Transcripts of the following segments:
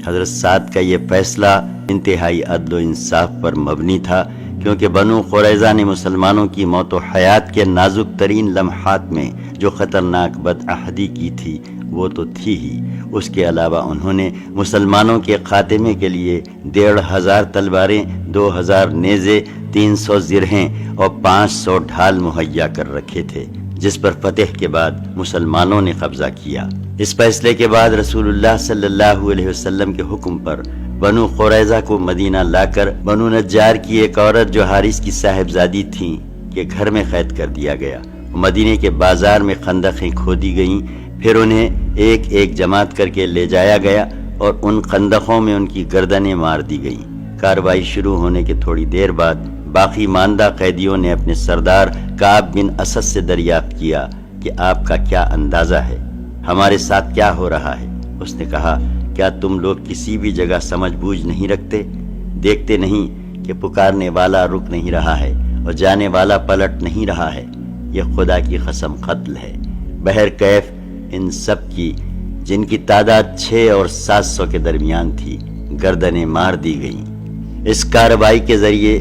حضرت سعد کا یہ فیصلہ انتہائی عدل و انصاف پر مبنی تھا، کیونکہ بنو قریظہ نے مسلمانوں کی موت و حیات کے نازک ترین لمحات میں جو خطرناک بدعہدی کی تھی وہ تو تھی ہی، اس کے علاوہ انہوں نے مسلمانوں کے خاتمے کے لیے 1500 تلواریں، 2000 نیزے، 300 زرہیں اور 500 ڈھال مہیا کر رکھے تھے، جس پر فتح کے بعد مسلمانوں نے قبضہ کیا۔ اس فیصلے کے بعد رسول اللہ صلی اللہ علیہ وسلم کے حکم پر بنو قریظہ کو مدینہ لا کر بنو نجار کی ایک عورت جو حارث کی صاحبزادی تھیں کے گھر میں قید کر دیا گیا۔ مدینے کے بازار میں خندقیں کھودی گئیں، پھر انہیں ایک ایک جماعت کر کے لے جایا گیا اور ان خندقوں میں ان کی گردنیں مار دی گئیں۔ کارروائی شروع ہونے کے تھوڑی دیر بعد باقی ماندہ قیدیوں نے اپنے سردار کعب بن اسد سے دریافت کیا کہ آپ کا کیا اندازہ ہے، ہمارے ساتھ کیا ہو رہا ہے؟ اس نے کہا، کیا تم لوگ کسی بھی جگہ سمجھ بوجھ نہیں رکھتے؟ دیکھتے نہیں کہ پکارنے والا رک نہیں رہا ہے اور جانے والا پلٹ نہیں رہا ہے؟ یہ خدا کی قسم قتل ہے۔ بہرکیف ان سب کی، جن کی تعداد 600 اور 700 کے درمیان تھی، گردنیں مار دی گئیں۔ اس کارروائی کے ذریعے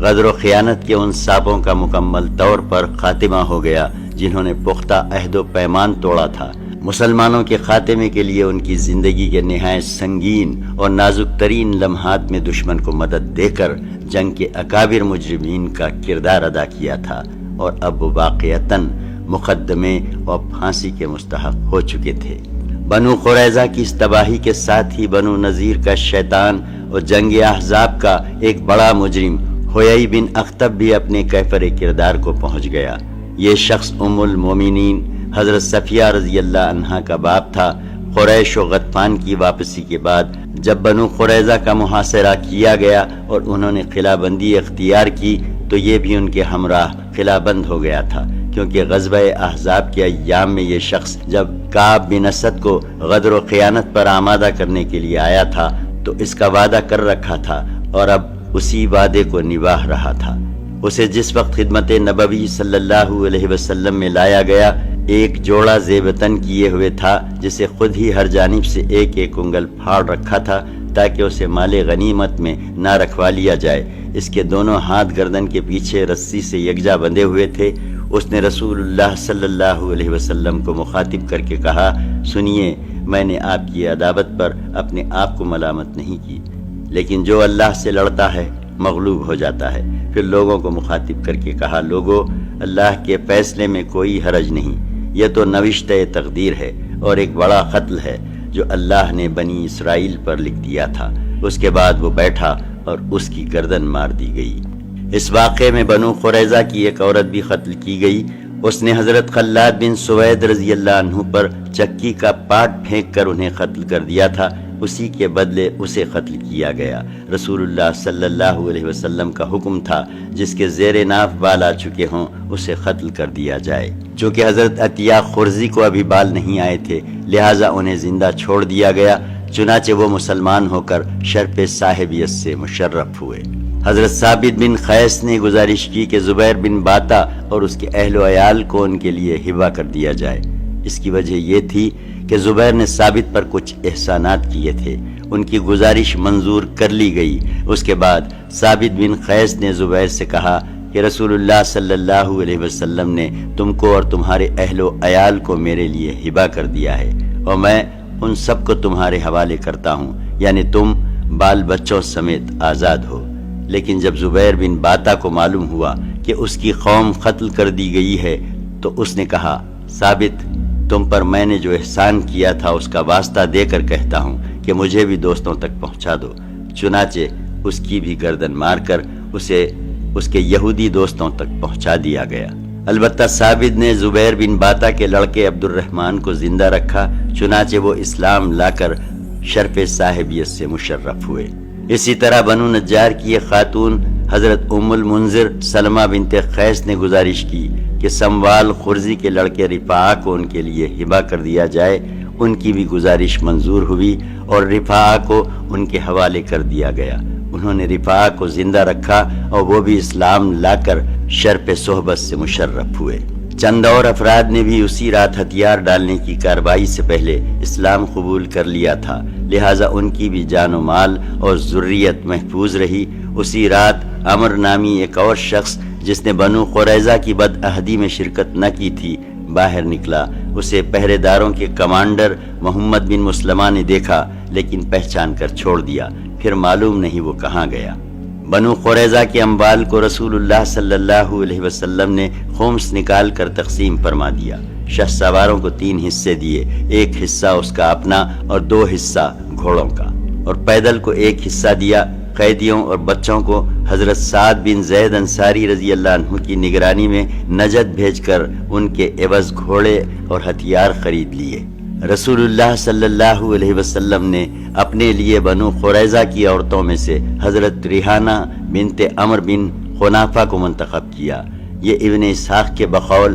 غدر و خیانت کے ان سانپوں کا مکمل طور پر خاتمہ ہو گیا جنہوں نے پختہ عہد و پیمان توڑا تھا۔ مسلمانوں کے خاتمے کے لیے ان کی زندگی کے نہایت سنگین اور نازک ترین لمحات میں دشمن کو مدد دے کر جنگ کے اکابر مجرمین کا کردار ادا کیا تھا، اور اب وہ واقعتاً مقدمے اور پھانسی کے مستحق ہو چکے تھے۔ بنو قریظہ کی اس تباہی کے ساتھ ہی بنو نذیر کا شیطان اور جنگ احزاب کا ایک بڑا مجرم حیی بن اخطب بھی اپنے کیفر کردار کو پہنچ گیا۔ یہ شخص ام المومنین حضرت صفیہ رضی اللہ عنہا کا باپ تھا۔ قریش و غطفان کی واپسی کے بعد جب بنو قریظہ کا محاصرہ کیا گیا اور انہوں نے قلعہ بندی اختیار کی تو یہ بھی ان کے ہمراہ قلعہ بند ہو گیا تھا، کیونکہ غزوہ احزاب کے ایام میں یہ شخص جب کعب بن اسد کو غدر و خیانت پر آمادہ کرنے کے لیے آیا تھا تو اس کا وعدہ کر رکھا تھا اور اب اسی وعدے کو نبھا رہا تھا۔ اسے جس وقت خدمت نبوی صلی اللہ علیہ وسلم میں لایا گیا، ایک جوڑا زیبتن کیے ہوئے تھا جسے خود ہی ہر جانب سے ایک ایک انگل پھاڑ رکھا تھا تاکہ اسے مال غنیمت میں نہ رکھوا لیا جائے۔ اس کے دونوں ہاتھ گردن کے پیچھے رسی سے یکجا بندھے ہوئے تھے۔ اس نے رسول اللہ صلی اللہ علیہ وسلم کو مخاطب کر کے کہا، سنیے، میں نے آپ کی عداوت پر اپنے آپ کو ملامت نہیں کی، لیکن جو اللہ سے لڑتا ہے مغلوب ہو جاتا ہے۔ پھر لوگوں کو مخاطب کر کے کہا، لوگو، اللہ کے فیصلے میں کوئی حرج نہیں، یہ تو نوشتہ تقدیر ہے اور ایک بڑا قتل ہے جو اللہ نے بنی اسرائیل پر لکھ دیا تھا۔ اس کے بعد وہ بیٹھا اور اس کی گردن مار دی گئی۔ اس واقعے میں بنو قریظہ کی ایک عورت بھی قتل کی گئی۔ اس نے حضرت خلاد بن سوید رضی اللہ عنہ پر چکی کا پاٹ پھینک کر انہیں قتل کر دیا تھا، اسی کے بدلے اسے قتل کیا گیا۔ رسول اللہ صلی اللہ علیہ وسلم کا حکم تھا جس کے زیر ناف بال آ چکے ہوں اسے قتل کر دیا جائے۔ چونکہ حضرت عطیہ خرزی کو ابھی بال نہیں آئے تھے لہٰذا انہیں زندہ چھوڑ دیا گیا، چنانچہ وہ مسلمان ہو کر شرف صاحبیت سے مشرف ہوئے۔ حضرت ثابت بن قیس نے گزارش کی کہ زبیر بن باتا اور اس کے اہل و عیال کو ان کے لیے ہبہ کر دیا جائے۔ اس کی وجہ یہ تھی کہ زبیر نے ثابت پر کچھ احسانات کیے تھے، ان کی گزارش منظور کر لی گئی۔ اس کے بعد ثابت بن قیس نے زبیر سے کہا کہ رسول اللہ صلی اللہ علیہ وسلم نے تم کو اور تمہارے اہل و عیال کو میرے لیے ہبہ کر دیا ہے، اور میں ان سب کو تمہارے حوالے کرتا ہوں، یعنی تم بال بچوں سمیت آزاد ہو۔ لیکن جب زبیر بن باتا کو معلوم ہوا کہ اس کی قوم قتل کر دی گئی ہے تو اس نے کہا، ثابت، تم پر میں نے جو احسان کیا تھا اس کا واسطہ دے کر کہتا ہوں کہ مجھے بھی دوستوں تک پہنچا دو۔ چنانچہ اس کی بھی گردن مار کر اسے اس کے یہودی دوستوں تک پہنچا دیا گیا۔ البتہ ثابت نے زبیر بن باتا کے لڑکے عبد الرحمن کو زندہ رکھا، چنانچہ وہ اسلام لا کر شرف صاحبیت سے مشرف ہوئے۔ اسی طرح بنو نجار کی ایک خاتون حضرت ام المنذر سلمہ بنت قیس نے گزارش کی کہ سموال خرزی کے لڑکے رفاعہ کو ان کے لیے ہبہ کر دیا جائے۔ ان کی بھی گزارش منظور ہوئی اور رفاعہ کو ان کے حوالے کر دیا گیا۔ انہوں نے رفاعہ کو زندہ رکھا اور وہ بھی اسلام لا کر شرف صحبت سے مشرف ہوئے۔ چند اور افراد نے بھی اسی رات ہتھیار ڈالنے کی کارروائی سے پہلے اسلام قبول کر لیا تھا، لہٰذا ان کی بھی جان و مال اور ذریت محفوظ رہی۔ اسی رات عمر نامی ایک اور شخص جس نے بنو قریظہ کی بدعہدی میں شرکت نہ کی تھی باہر نکلا۔ اسے پہرے داروں کے کمانڈر محمد بن مسلمہ نے دیکھا لیکن پہچان کر چھوڑ دیا، پھر معلوم نہیں وہ کہاں گیا۔ بنو قریظہ کے اموال کو رسول اللہ صلی اللہ علیہ وسلم نے خمس نکال کر تقسیم فرما دیا۔ شہ سواروں کو 3 حصے دیے، ایک حصہ اس کا اپنا اور 2 حصہ گھوڑوں کا، اور پیدل کو 1 حصہ دیا۔ قیدیوں اور بچوں کو حضرت سعد بن زید انصاری رضی اللہ عنہ کی نگرانی میں نجد بھیج کر ان کے عوض گھوڑے اور ہتھیار خرید لیے۔ رسول اللہ صلی اللہ علیہ وسلم نے اپنے لیے بنو قریظہ کی عورتوں میں سے حضرت ریحانہ بنت عمر بن خنافہ کو منتخب کیا۔ یہ ابن اسحاق کے بقول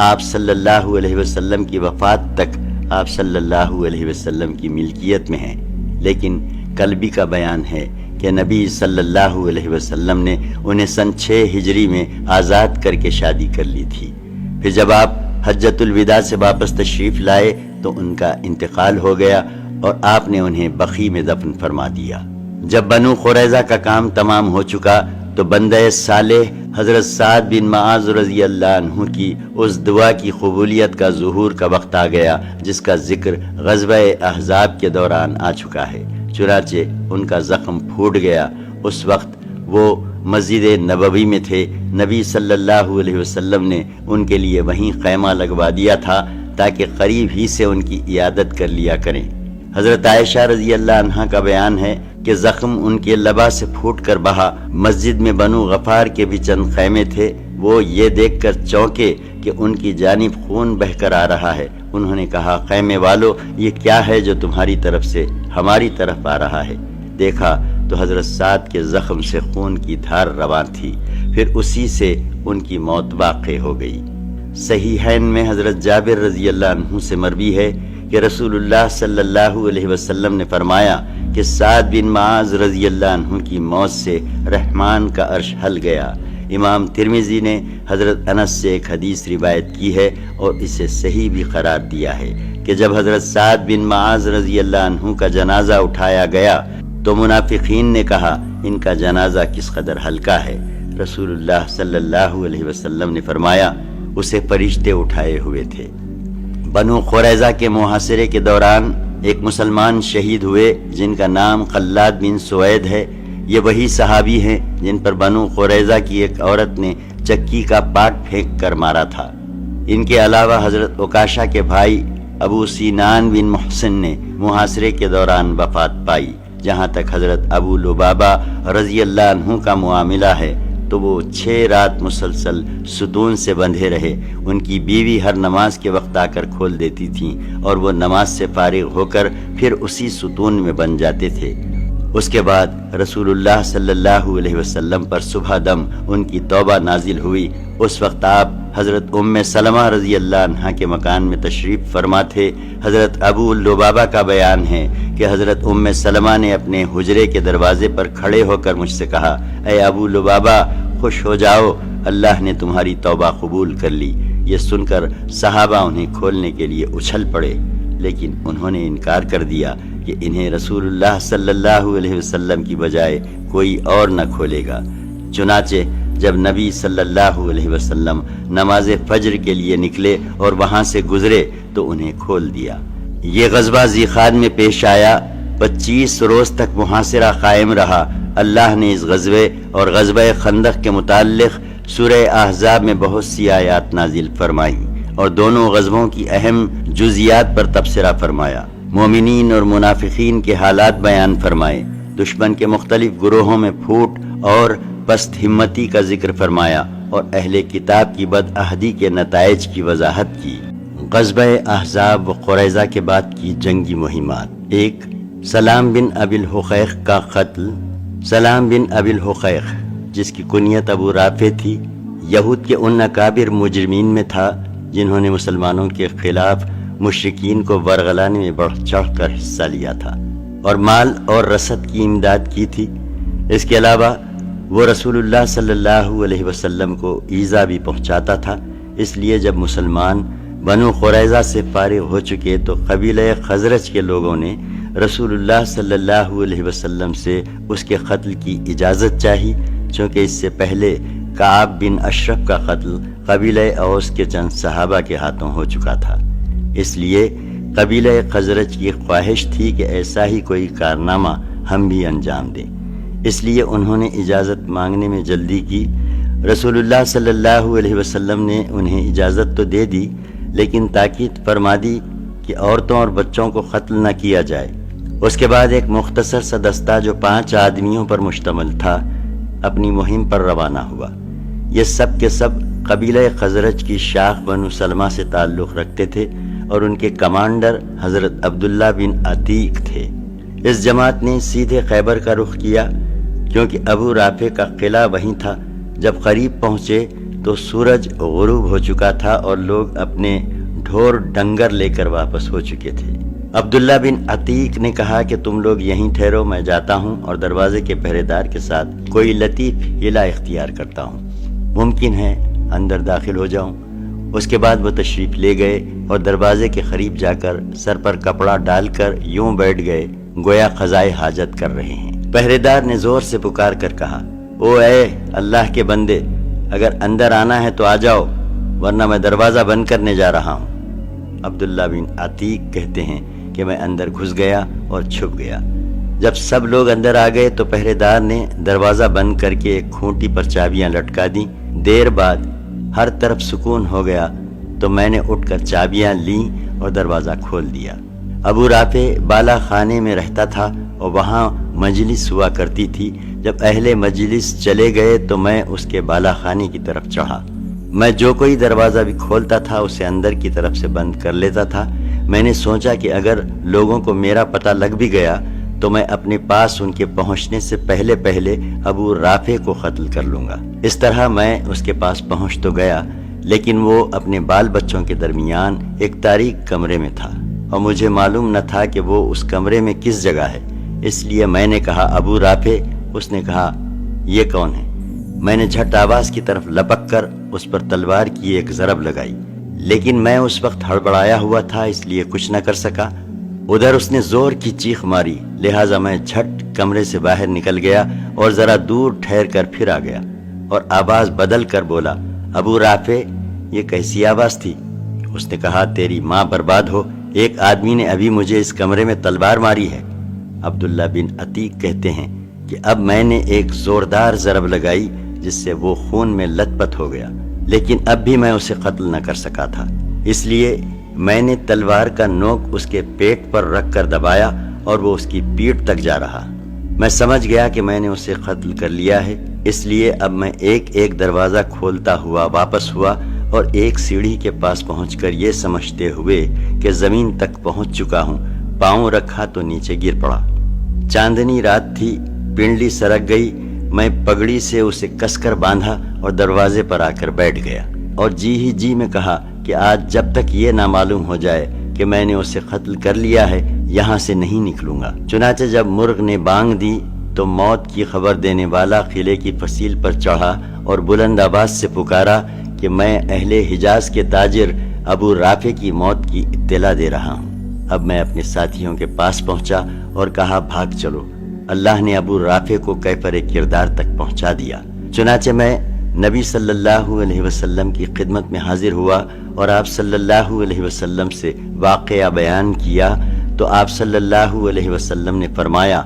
آپ صلی اللہ علیہ وسلم کی وفات تک آپ صلی اللہ علیہ وسلم کی ملکیت میں ہیں، لیکن قلبی کا بیان ہے کہ نبی صلی اللہ علیہ وسلم نے انہیں سن 6 ہجری میں آزاد کر کے شادی کر لی تھی۔ پھر جب آپ حجۃ الوداع سے واپس تشریف لائے تو ان کا انتقال ہو گیا اور آپ نے انہیں بقیع میں دفن فرما دیا۔ جب بنو قریظہ کا کام تمام ہو چکا تو بندہ صالح حضرت سعد بن معاذ رضی اللہ عنہ کی اس دعا کی قبولیت کا ظہور کا وقت آ گیا جس کا ذکر غزوہ احزاب کے دوران آ چکا ہے۔ چنانچہ ان کا زخم پھوٹ گیا۔ اس وقت وہ مسجد نبوی میں تھے۔ نبی صلی اللہ علیہ وسلم نے ان کے لیے وہیں خیمہ لگوا دیا تھا تاکہ قریب ہی سے ان کی عیادت کر لیا کریں۔ حضرت عائشہ رضی اللہ عنہا کا بیان ہے کہ زخم ان کے لبا سے پھوٹ کر بہا۔ مسجد میں بنو غفار کے بھی چند خیمے تھے، وہ یہ دیکھ کر چونکے کہ ان کی جانب خون بہہ کر آ رہا ہے۔ انہوں نے کہا، خیمے والو، یہ کیا ہے جو تمہاری طرف سے ہماری طرف آ رہا ہے؟ دیکھا تو حضرت سعد کے زخم سے خون کی دھار رواں تھی، پھر اسی سے ان کی موت واقع ہو گئی۔ صحیحین میں حضرت جابر رضی اللہ عنہ سے مروی ہے کہ رسول اللہ صلی اللہ علیہ وسلم نے فرمایا کہ سعد بن معاذ رضی اللہ عنہ کی موت سے رحمان کا عرش ہل گیا۔ امام ترمذی نے حضرت انس سے ایک حدیث روایت کی ہے اور اسے صحیح بھی قرار دیا ہے کہ جب حضرت سعد بن معاذ رضی اللہ عنہ کا جنازہ اٹھایا گیا تو منافقین نے کہا، ان کا جنازہ کس قدر ہلکا ہے۔ رسول اللہ صلی اللہ علیہ وسلم نے فرمایا، اسے فرشتے اٹھائے ہوئے تھے۔ بنو قریظہ کے محاصرے کے دوران ایک مسلمان شہید ہوئے جن کا نام خلاد بن سوید ہے۔ یہ وہی صحابی ہیں جن پر بنو قریظہ کی ایک عورت نے چکی کا پاٹ پھینک کر مارا تھا۔ ان کے علاوہ حضرت عکاشہ کے بھائی ابو سینان بن محسن نے محاصرے کے دوران وفات پائی۔ جہاں تک حضرت ابو لبابہ رضی اللہ عنہ کا معاملہ ہے تو وہ 6 رات مسلسل ستون سے بندھے رہے۔ ان کی بیوی ہر نماز کے وقت آ کر کھول دیتی تھیں اور وہ نماز سے فارغ ہو کر پھر اسی ستون میں بن جاتے تھے۔ اس کے بعد رسول اللہ صلی اللہ علیہ وسلم پر صبح دم ان کی توبہ نازل ہوئی۔ اس وقت آپ حضرت ام سلمہ رضی اللہ عنہا کے مکان میں تشریف فرما تھے۔ حضرت ابو لبابہ کا بیان ہے کہ حضرت ام سلمہ نے اپنے حجرے کے دروازے پر کھڑے ہو کر مجھ سے کہا، اے ابو لبابہ، خوش ہو جاؤ، اللہ نے تمہاری توبہ قبول کر لی۔ یہ سن کر صحابہ انہیں کھولنے کے لیے اچھل پڑے، لیکن انہوں نے انکار کر دیا کہ انہیں رسول اللہ صلی اللہ علیہ وسلم کی بجائے کوئی اور نہ کھولے گا۔ چنانچہ جب نبی صلی اللہ علیہ وسلم نماز فجر کے لیے نکلے اور وہاں سے گزرے تو انہیں کھول دیا۔ یہ غزوہ ذیقان میں پیش آیا۔ 25 روز تک محاصرہ قائم رہا۔ اللہ نے اس غزوے اور غزوہ خندق کے متعلق سورہ احزاب میں بہت سی آیات نازل فرمائیں اور دونوں غزووں کی اہم جزیات پر تبصرہ فرمایا۔ مومنین اور منافقین کے حالات بیان فرمائے، دشمن کے مختلف گروہوں میں پھوٹ اور پست ہمتی کا ذکر فرمایا اور اہل کتاب کی بدعہدی کے نتائج کی وضاحت کی۔ غزوہ احزاب و قریظہ کے بعد کی جنگی مہمات۔ 1. سلام بن ابی الحقیق کا قتل۔ سلام بن ابی الحقیق، جس کی کنیت ابو رافع تھی، یہود کے ان اکابر مجرمین میں تھا جنہوں نے مسلمانوں کے خلاف مشرکین کو ورغلانے میں بڑھ چڑھ کر حصہ لیا تھا اور مال اور رسد کی امداد کی تھی۔ اس کے علاوہ وہ رسول اللہ صلی اللہ علیہ وسلم کو ایذا بھی پہنچاتا تھا۔ اس لیے جب مسلمان بنو قریظہ سے فارغ ہو چکے تو قبیلہ خزرج کے لوگوں نے رسول اللہ صلی اللہ علیہ وسلم سے اس کے قتل کی اجازت چاہی، چونکہ اس سے پہلے کعب بن اشرف کا قتل قبیلہ اوس کے چند صحابہ کے ہاتھوں ہو چکا تھا۔ اس لیے قبیلہ خزرج کی خواہش تھی کہ ایسا ہی کوئی کارنامہ ہم بھی انجام دیں، اس لیے انہوں نے اجازت مانگنے میں جلدی کی۔ رسول اللہ صلی اللہ علیہ وسلم نے انہیں اجازت تو دے دی، لیکن تاکید فرما دی کہ عورتوں اور بچوں کو قتل نہ کیا جائے۔ اس کے بعد ایک مختصر سا دستہ جو 5 آدمیوں پر مشتمل تھا اپنی مہم پر روانہ ہوا۔ یہ سب کے سب قبیلہ خزرج کی شاخ بنو سلمہ سے تعلق رکھتے تھے اور ان کے کمانڈر حضرت عبداللہ بن عتیق تھے۔ اس جماعت نے سیدھے خیبر کا رخ کیا، کیونکہ ابو رافع کا قلعہ وہیں تھا۔ جب قریب پہنچے تو سورج غروب ہو چکا تھا اور لوگ اپنے ڈھور ڈنگر لے کر واپس ہو چکے تھے۔ عبداللہ بن عتیق نے کہا کہ تم لوگ یہیں ٹھہرو، میں جاتا ہوں اور دروازے کے پہرے دار کے ساتھ کوئی لطیف ہیلا اختیار کرتا ہوں، ممکن ہے اندر داخل ہو جاؤں۔ اس کے بعد وہ تشریف لے گئے اور دروازے کے قریب جا کر سر پر کپڑا ڈال کر یوں بیٹھ گئے گویا قضائے حاجت کر رہے ہیں۔ پہرے دار نے زور سے پکار کر کہا، او اے اللہ کے بندے، اگر اندر آنا ہے تو آ جاؤ، ورنہ میں دروازہ بند کرنے جا رہا ہوں۔ عبداللہ بن عتیق کہتے ہیں کہ میں اندر گھس گیا اور چھپ گیا۔ جب سب لوگ اندر آ گئے تو پہرے دار نے دروازہ بند کر کے ایک کھونٹی پر چابیاں لٹکا دیں۔ دیر بعد ہر طرف سکون ہو گیا تو میں نے اٹھ کر چابیاں لیں اور دروازہ کھول دیا۔ ابو رافع بالا خانے میں رہتا تھا اور وہاں مجلس ہوا کرتی تھی۔ جب اہل مجلس چلے گئے تو میں اس کے بالا خانے کی طرف چڑھا۔ میں جو کوئی دروازہ بھی کھولتا تھا اسے اندر کی طرف سے بند کر لیتا تھا۔ میں نے سوچا کہ اگر لوگوں کو میرا پتہ لگ بھی گیا تو میں اپنے پاس ان کے پہنچنے سے پہلے ابو رافع کو قتل کر لوں گا۔ اس طرح میں اس کے پاس پہنچ تو گیا، لیکن وہ اپنے بال بچوں کے درمیان ایک تاریک کمرے میں تھا اور مجھے معلوم نہ تھا کہ وہ اس کمرے میں کس جگہ ہے۔ اس لیے میں نے کہا، ابو رافع۔ اس نے کہا، یہ کون ہے؟ میں نے جھٹ آواز کی طرف لپک کر اس پر تلوار کی ایک ضرب لگائی، لیکن میں اس وقت ہڑبڑایا ہوا تھا، اس لیے کچھ نہ کر سکا۔ ادھر اس نے زور کی چیخ ماری، لہٰذا میں جھٹ کمرے سے باہر نکل گیا اور ذرا دور ٹھہر کر پھر آ گیا اور آواز بدل کر بولا، ابو رافع، یہ کیسی آواز تھی؟ اس نے کہا، تیری ماں برباد ہو، ایک آدمی نے ابھی مجھے اس کمرے میں تلوار ماری ہے۔ عبداللہ بن عتیق کہتے ہیں کہ اب میں نے ایک زوردار ضرب لگائی جس سے وہ خون میں لت پت ہو گیا، لیکن اب بھی میں اسے قتل نہ کر سکا تھا، اس لیے میں نے تلوار کا نوک اس کے پیٹ پر رکھ کر دبایا اور وہ اس کی پیٹھ تک جا رہا۔ میں سمجھ گیا کہ میں نے اسے قتل کر لیا ہے، اس لیے اب میں ایک ایک دروازہ کھولتا ہوا واپس ہوا اور ایک سیڑھی کے پاس پہنچ کر یہ سمجھتے ہوئے کہ زمین تک پہنچ چکا ہوں، پاؤں رکھا تو نیچے گر پڑا۔ چاندنی رات تھی، پنڈلی سرک گئی، میں پگڑی سے اسے کس کر باندھا اور دروازے پر آ کر بیٹھ گیا اور جی میں کہا کہ آج جب تک یہ نہ معلوم ہو جائے کہ میں نے اسے قتل کر لیا ہے یہاں سے نہیں نکلوں گا۔ چنانچہ جب مرغ نے بانگ دی تو موت کی خبر دینے والا قلعے کی فصیل پر چڑھا اور بلند آواز سے پکارا کہ میں اہل حجاز کے تاجر ابو رافع کی موت کی اطلاع دے رہا ہوں۔ اب میں اپنے ساتھیوں کے پاس پہنچا اور کہا، بھاگ چلو، اللہ نے ابو رافع کو کیفر کردار تک پہنچا دیا۔ چنانچہ میں نبی صلی اللہ علیہ وسلم کی خدمت میں حاضر ہوا اور آپ صلی اللہ علیہ وسلم سے واقعہ بیان کیا تو آپ صلی اللہ علیہ وسلم نے فرمایا،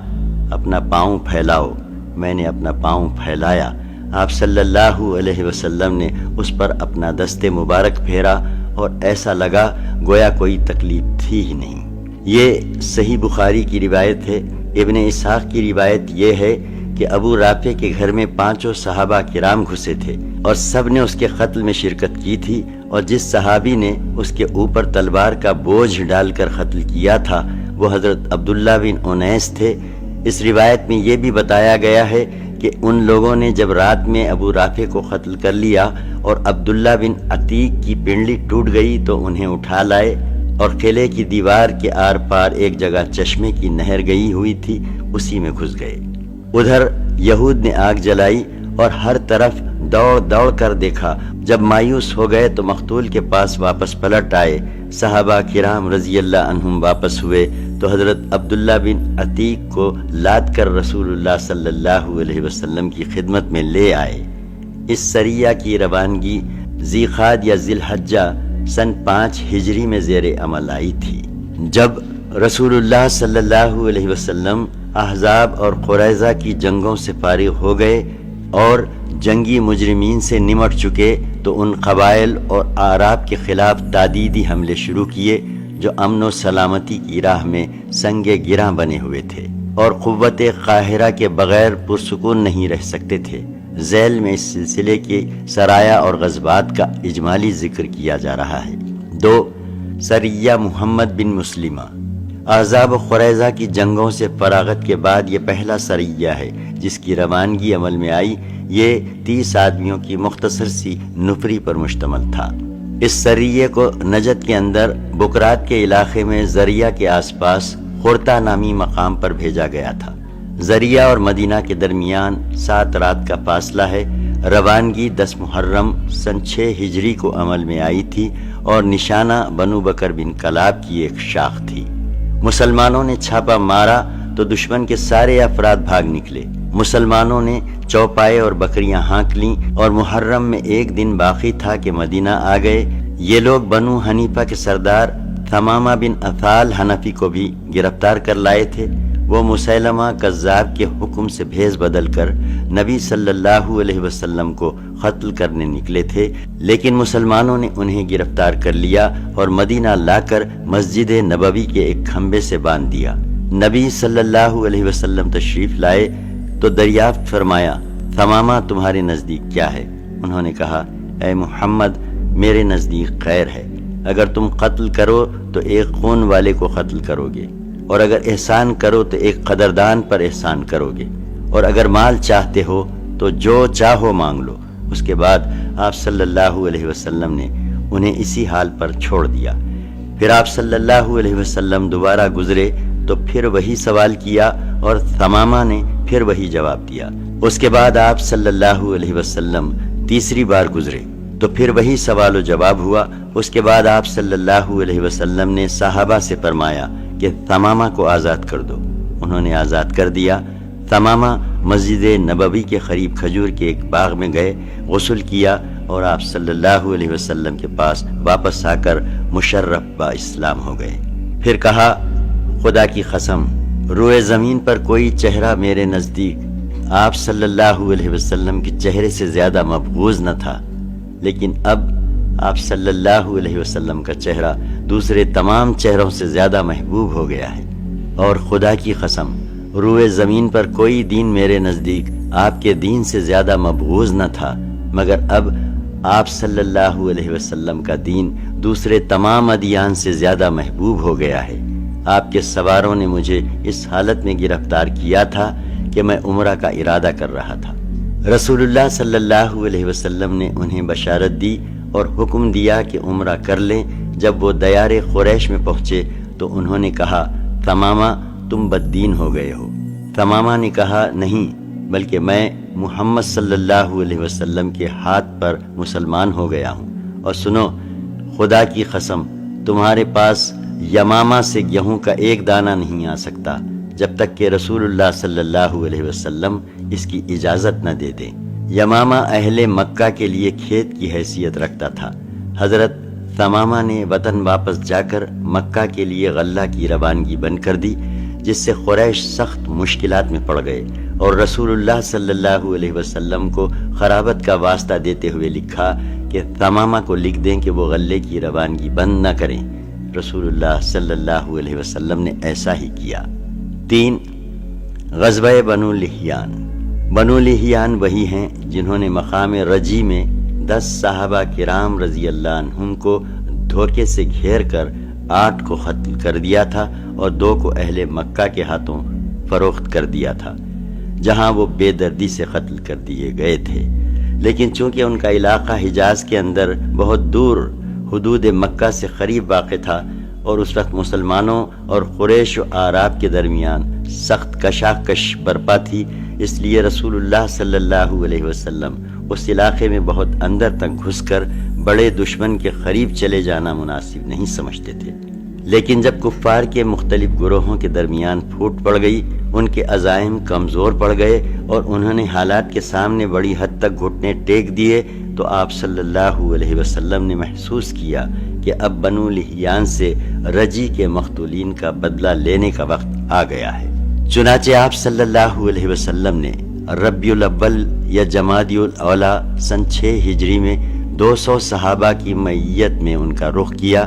اپنا پاؤں پھیلاؤ۔ میں نے اپنا پاؤں پھیلایا۔ آپ صلی اللہ علیہ وسلم نے اس پر اپنا دست مبارک پھیرا اور ایسا لگا گویا کوئی تکلیف تھی ہی نہیں۔ یہ صحیح بخاری کی روایت ہے۔ ابن اسحاق کی روایت یہ ہے کہ ابو رافع کے گھر میں 5 صحابہ کرام گھسے تھے اور سب نے اس کے قتل میں شرکت کی تھی، اور جس صحابی نے اس کے اوپر تلوار کا بوجھ ڈال کر قتل کیا تھا وہ حضرت عبداللہ بن انیس تھے۔ اس روایت میں یہ بھی بتایا گیا ہے کہ ان لوگوں نے جب رات میں ابو رافع کو قتل کر لیا اور عبداللہ بن عتیق کی پنڈلی ٹوٹ گئی تو انہیں اٹھا لائے اور قلعے کی دیوار کے آر پار ایک جگہ چشمے کی نہر گئی ہوئی تھی، اسی میں گھس گئے۔ ادھر یہود نے آگ جلائی اور ہر طرف دوڑ دوڑ کر دیکھا۔ جب مایوس ہو گئے تو مقتول کے پاس واپس پلٹ آئے۔ صحابہ کرام رضی اللہ عنہم واپس ہوئے تو حضرت عبداللہ بن عتیق کو لاد کر رسول اللہ صلی اللہ علیہ وسلم کی خدمت میں لے آئے۔ اس سریہ کی روانگی ذیقعدہ یا ذی الحجہ سن 5 ہجری میں زیر عمل آئی تھی۔ جب رسول اللہ صلی اللہ علیہ وسلم احزاب اور قریظہ کی جنگوں سے فارغ ہو گئے اور جنگی مجرمین سے نمٹ چکے تو ان قبائل اور اعراب کے خلاف تادیدی حملے شروع کیے جو امن و سلامتی کی راہ میں سنگ گراں بنے ہوئے تھے اور قوت قاہرہ کے بغیر پرسکون نہیں رہ سکتے تھے۔ ذیل میں اس سلسلے کے سرایہ اور غزوات کا اجمالی ذکر کیا جا رہا ہے۔ 2. سریہ محمد بن مسلمہ۔ احزاب و قریظہ کی جنگوں سے فراغت کے بعد یہ پہلا سریہ ہے جس کی روانگی عمل میں آئی۔ یہ 30 آدمیوں کی مختصر سی نفری پر مشتمل تھا۔ اس سریے کو نجد کے اندر بکرات کے علاقے میں ذریعہ کے آس پاس خرطہ نامی مقام پر بھیجا گیا تھا۔ ذریعہ اور مدینہ کے درمیان 7 رات کا فاصلہ ہے۔ روانگی 10 محرم سن 6 ہجری کو عمل میں آئی تھی اور نشانہ بنو بکر بن کلاب کی ایک شاخ تھی۔ مسلمانوں نے چھاپا مارا تو دشمن کے سارے افراد بھاگ نکلے۔ مسلمانوں نے چوپائے اور بکریاں ہانک لیں اور محرم میں ایک دن باقی تھا کہ مدینہ آ گئے۔ یہ لوگ بنو حنیفہ کے سردار ثمامہ بن اثال حنفی کو بھی گرفتار کر لائے تھے۔ وہ مسیلمہ کذاب کے حکم سے بھیس بدل کر نبی صلی اللہ علیہ وسلم کو قتل کرنے نکلے تھے، لیکن مسلمانوں نے انہیں گرفتار کر لیا اور مدینہ لا کر مسجد نبوی کے ایک کھمبے سے باندھ دیا۔ نبی صلی اللہ علیہ وسلم تشریف لائے تو دریافت فرمایا، ثمامہ تمہارے نزدیک کیا ہے؟ انہوں نے کہا، اے محمد، میرے نزدیک خیر ہے۔ اگر تم قتل کرو تو ایک خون والے کو قتل کرو گے، اور اگر احسان کرو تو ایک قدردان پر احسان کرو گے، اور اگر مال چاہتے ہو تو جو چاہو مانگ لو۔ اس کے بعد آپ صلی اللہ علیہ وسلم نے انہیں اسی حال پر چھوڑ دیا۔ پھر آپ صلی اللہ علیہ وسلم دوبارہ گزرے تو پھر وہی سوال کیا اور ثمامہ نے پھر وہی جواب دیا۔ اس کے بعد آپ صلی اللہ علیہ وسلم تیسری بار گزرے تو پھر وہی سوال و جواب ہوا۔ اس کے بعد آپ صلی اللہ علیہ وسلم نے صحابہ سے فرمایا کہ ثمامہ کو آزاد کر دو۔ انہوں نے آزاد کر دیا۔ ثمامہ مسجد نبوی کے قریب کھجور کے ایک باغ میں گئے، غسل کیا اور آپ صلی اللہ علیہ وسلم کے پاس واپس آ کر مشرف با اسلام ہو گئے۔ پھر کہا، خدا کی قسم، روئے زمین پر کوئی چہرہ میرے نزدیک آپ صلی اللہ علیہ وسلم کے چہرے سے زیادہ مبغوض نہ تھا، لیکن اب آپ صلی اللہ علیہ وسلم کا چہرہ دوسرے تمام چہروں سے زیادہ محبوب ہو گیا ہے۔ اور خدا کی قسم، روئے زمین پر کوئی دین میرے نزدیک آپ کے دین سے زیادہ مبغوض نہ تھا، مگر اب آپ صلی اللہ علیہ وسلم کا دین دوسرے تمام ادیان سے زیادہ محبوب ہو گیا ہے۔ آپ کے سواروں نے مجھے اس حالت میں گرفتار کیا تھا کہ میں عمرہ کا ارادہ کر رہا تھا۔ رسول اللہ صلی اللہ علیہ وسلم نے انہیں بشارت دی اور حکم دیا کہ عمرہ کر لیں۔ جب وہ دیار قریش میں پہنچے تو انہوں نے کہا، ثمامہ تم بددین ہو گئے ہو۔ ثمامہ نے کہا، نہیں، بلکہ میں محمد صلی اللہ علیہ وسلم کے ہاتھ پر مسلمان ہو گیا ہوں۔ اور سنو، خدا کی قسم، تمہارے پاس یمامہ سے گیہوں کا ایک دانہ نہیں آ سکتا جب تک کہ رسول اللہ صلی اللہ علیہ وسلم اس کی اجازت نہ دے دیں۔ یمامہ اہل مکہ کے لیے کھیت کی حیثیت رکھتا تھا۔ حضرت ثمامہ نے وطن واپس جا کر مکہ کے لیے غلہ کی روانگی بند کر دی، جس سے قریش سخت مشکلات میں پڑ گئے اور رسول اللہ صلی اللہ علیہ وسلم کو خرابت کا واسطہ دیتے ہوئے لکھا کہ ثمامہ کو لکھ دیں کہ وہ غلے کی روانگی بند نہ کریں۔ رسول اللہ صلی اللہ علیہ وسلم نے ایسا ہی کیا۔ 3. غزوہ بنو لحیان۔ بنو لحیان وہی ہیں جنہوں نے مقام رجی میں 10 صحابہ کرام رضی اللہ عنہم کو دھوکے سے گھیر کر 8 کو قتل کر دیا تھا اور 2 کو اہل مکہ کے ہاتھوں فروخت کر دیا تھا، جہاں وہ بے دردی سے قتل کر دیے گئے تھے۔ لیکن چونکہ ان کا علاقہ حجاز کے اندر بہت دور حدود مکہ سے قریب واقع تھا اور اس وقت مسلمانوں اور قریش و اعراب کے درمیان سخت کشاکش برپا تھی، اس لیے رسول اللہ صلی اللہ علیہ وسلم اس علاقے میں بہت اندر تک گھس کر بڑے دشمن کے قریب چلے جانا مناسب نہیں سمجھتے تھے، لیکن جب کفار کے مختلف گروہوں کے درمیان پھوٹ پڑ گئی، ان کے عزائم کمزور پڑ گئے اور انہوں نے حالات کے سامنے بڑی حد تک گھٹنے ٹیک دیے، تو آپ صلی اللہ علیہ وسلم نے محسوس کیا کہ اب بنو لحیان سے رجی کے مقتولین کا بدلہ لینے کا وقت آ گیا ہے۔ چنانچہ آپ صلی اللہ علیہ وسلم نے ربیع الاول یا جمادی الاولیٰ سن 6 ہجری میں 200 صحابہ کی معیت میں ان کا رخ کیا،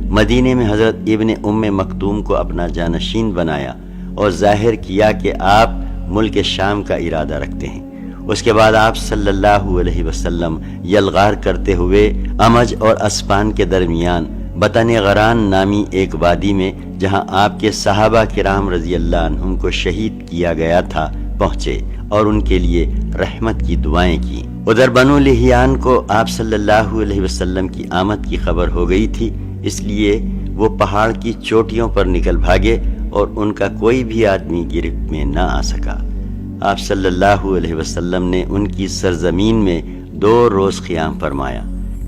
مدینے میں حضرت ابن ام مکتوم کو اپنا جانشین بنایا اور ظاہر کیا کہ آپ ملک شام کا ارادہ رکھتے ہیں۔ اس کے بعد آپ صلی اللہ علیہ وسلم یلغار کرتے ہوئے امج اور اسپان کے درمیان بطن غران نامی ایک وادی میں، جہاں آپ کے صحابہ کرام رضی اللہ عنہم کو شہید کیا گیا تھا، پہنچے اور ان کے لیے رحمت کی دعائیں کی۔ ادھر بنو لحیان کو آپ صلی اللہ علیہ وسلم کی آمد کی خبر ہو گئی تھی، اس لیے وہ پہاڑ کی چوٹیوں پر نکل بھاگے اور ان کا کوئی بھی آدمی گرفت میں نہ آ سکا۔ آپ صلی اللہ علیہ وسلم نے ان کی سرزمین میں 2 روز قیام فرمایا۔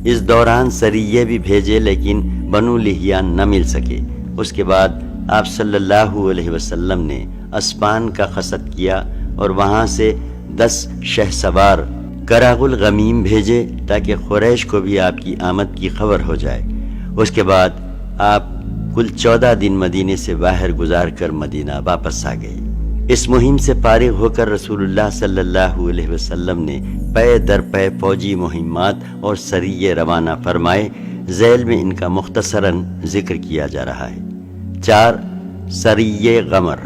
اس دوران سریے بھی بھیجے لیکن بنو لحیان نہ مل سکے۔ اس کے بعد آپ صلی اللہ علیہ وسلم نے اسپان کا قصد کیا اور وہاں سے 10 شہسوار کراغ الغمیم بھیجے تاکہ قریش کو بھی آپ کی آمد کی خبر ہو جائے۔ اس کے بعد آپ کل 14 دن مدینے سے باہر گزار کر مدینہ واپس آ گئے۔ اس مہم سے فارغ ہو کر رسول اللہ صلی اللہ علیہ وسلم نے پے در پے فوجی مہمات اور سریے روانہ فرمائے، ذیل میں ان کا مختصراً ذکر کیا جا رہا ہے۔ 4 سریے غمر۔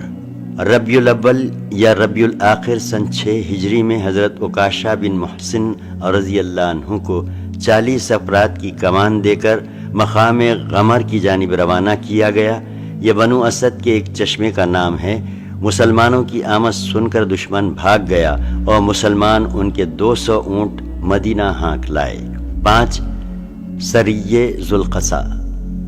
ربیع الاول یا ربیع الآخر سن 6 ہجری میں حضرت عکاشہ بن محسن رضی اللہ عنہ کو 40 افراد کی کمان دے کر مقام غمر کی جانب روانہ کیا گیا۔ یہ بنو اسد کے ایک چشمے کا نام ہے۔ مسلمانوں کی آمد سن کر دشمن بھاگ گیا اور مسلمان ان کے 200 اونٹ مدینہ ہانک لائے۔ 5 سریے ذوالقصا۔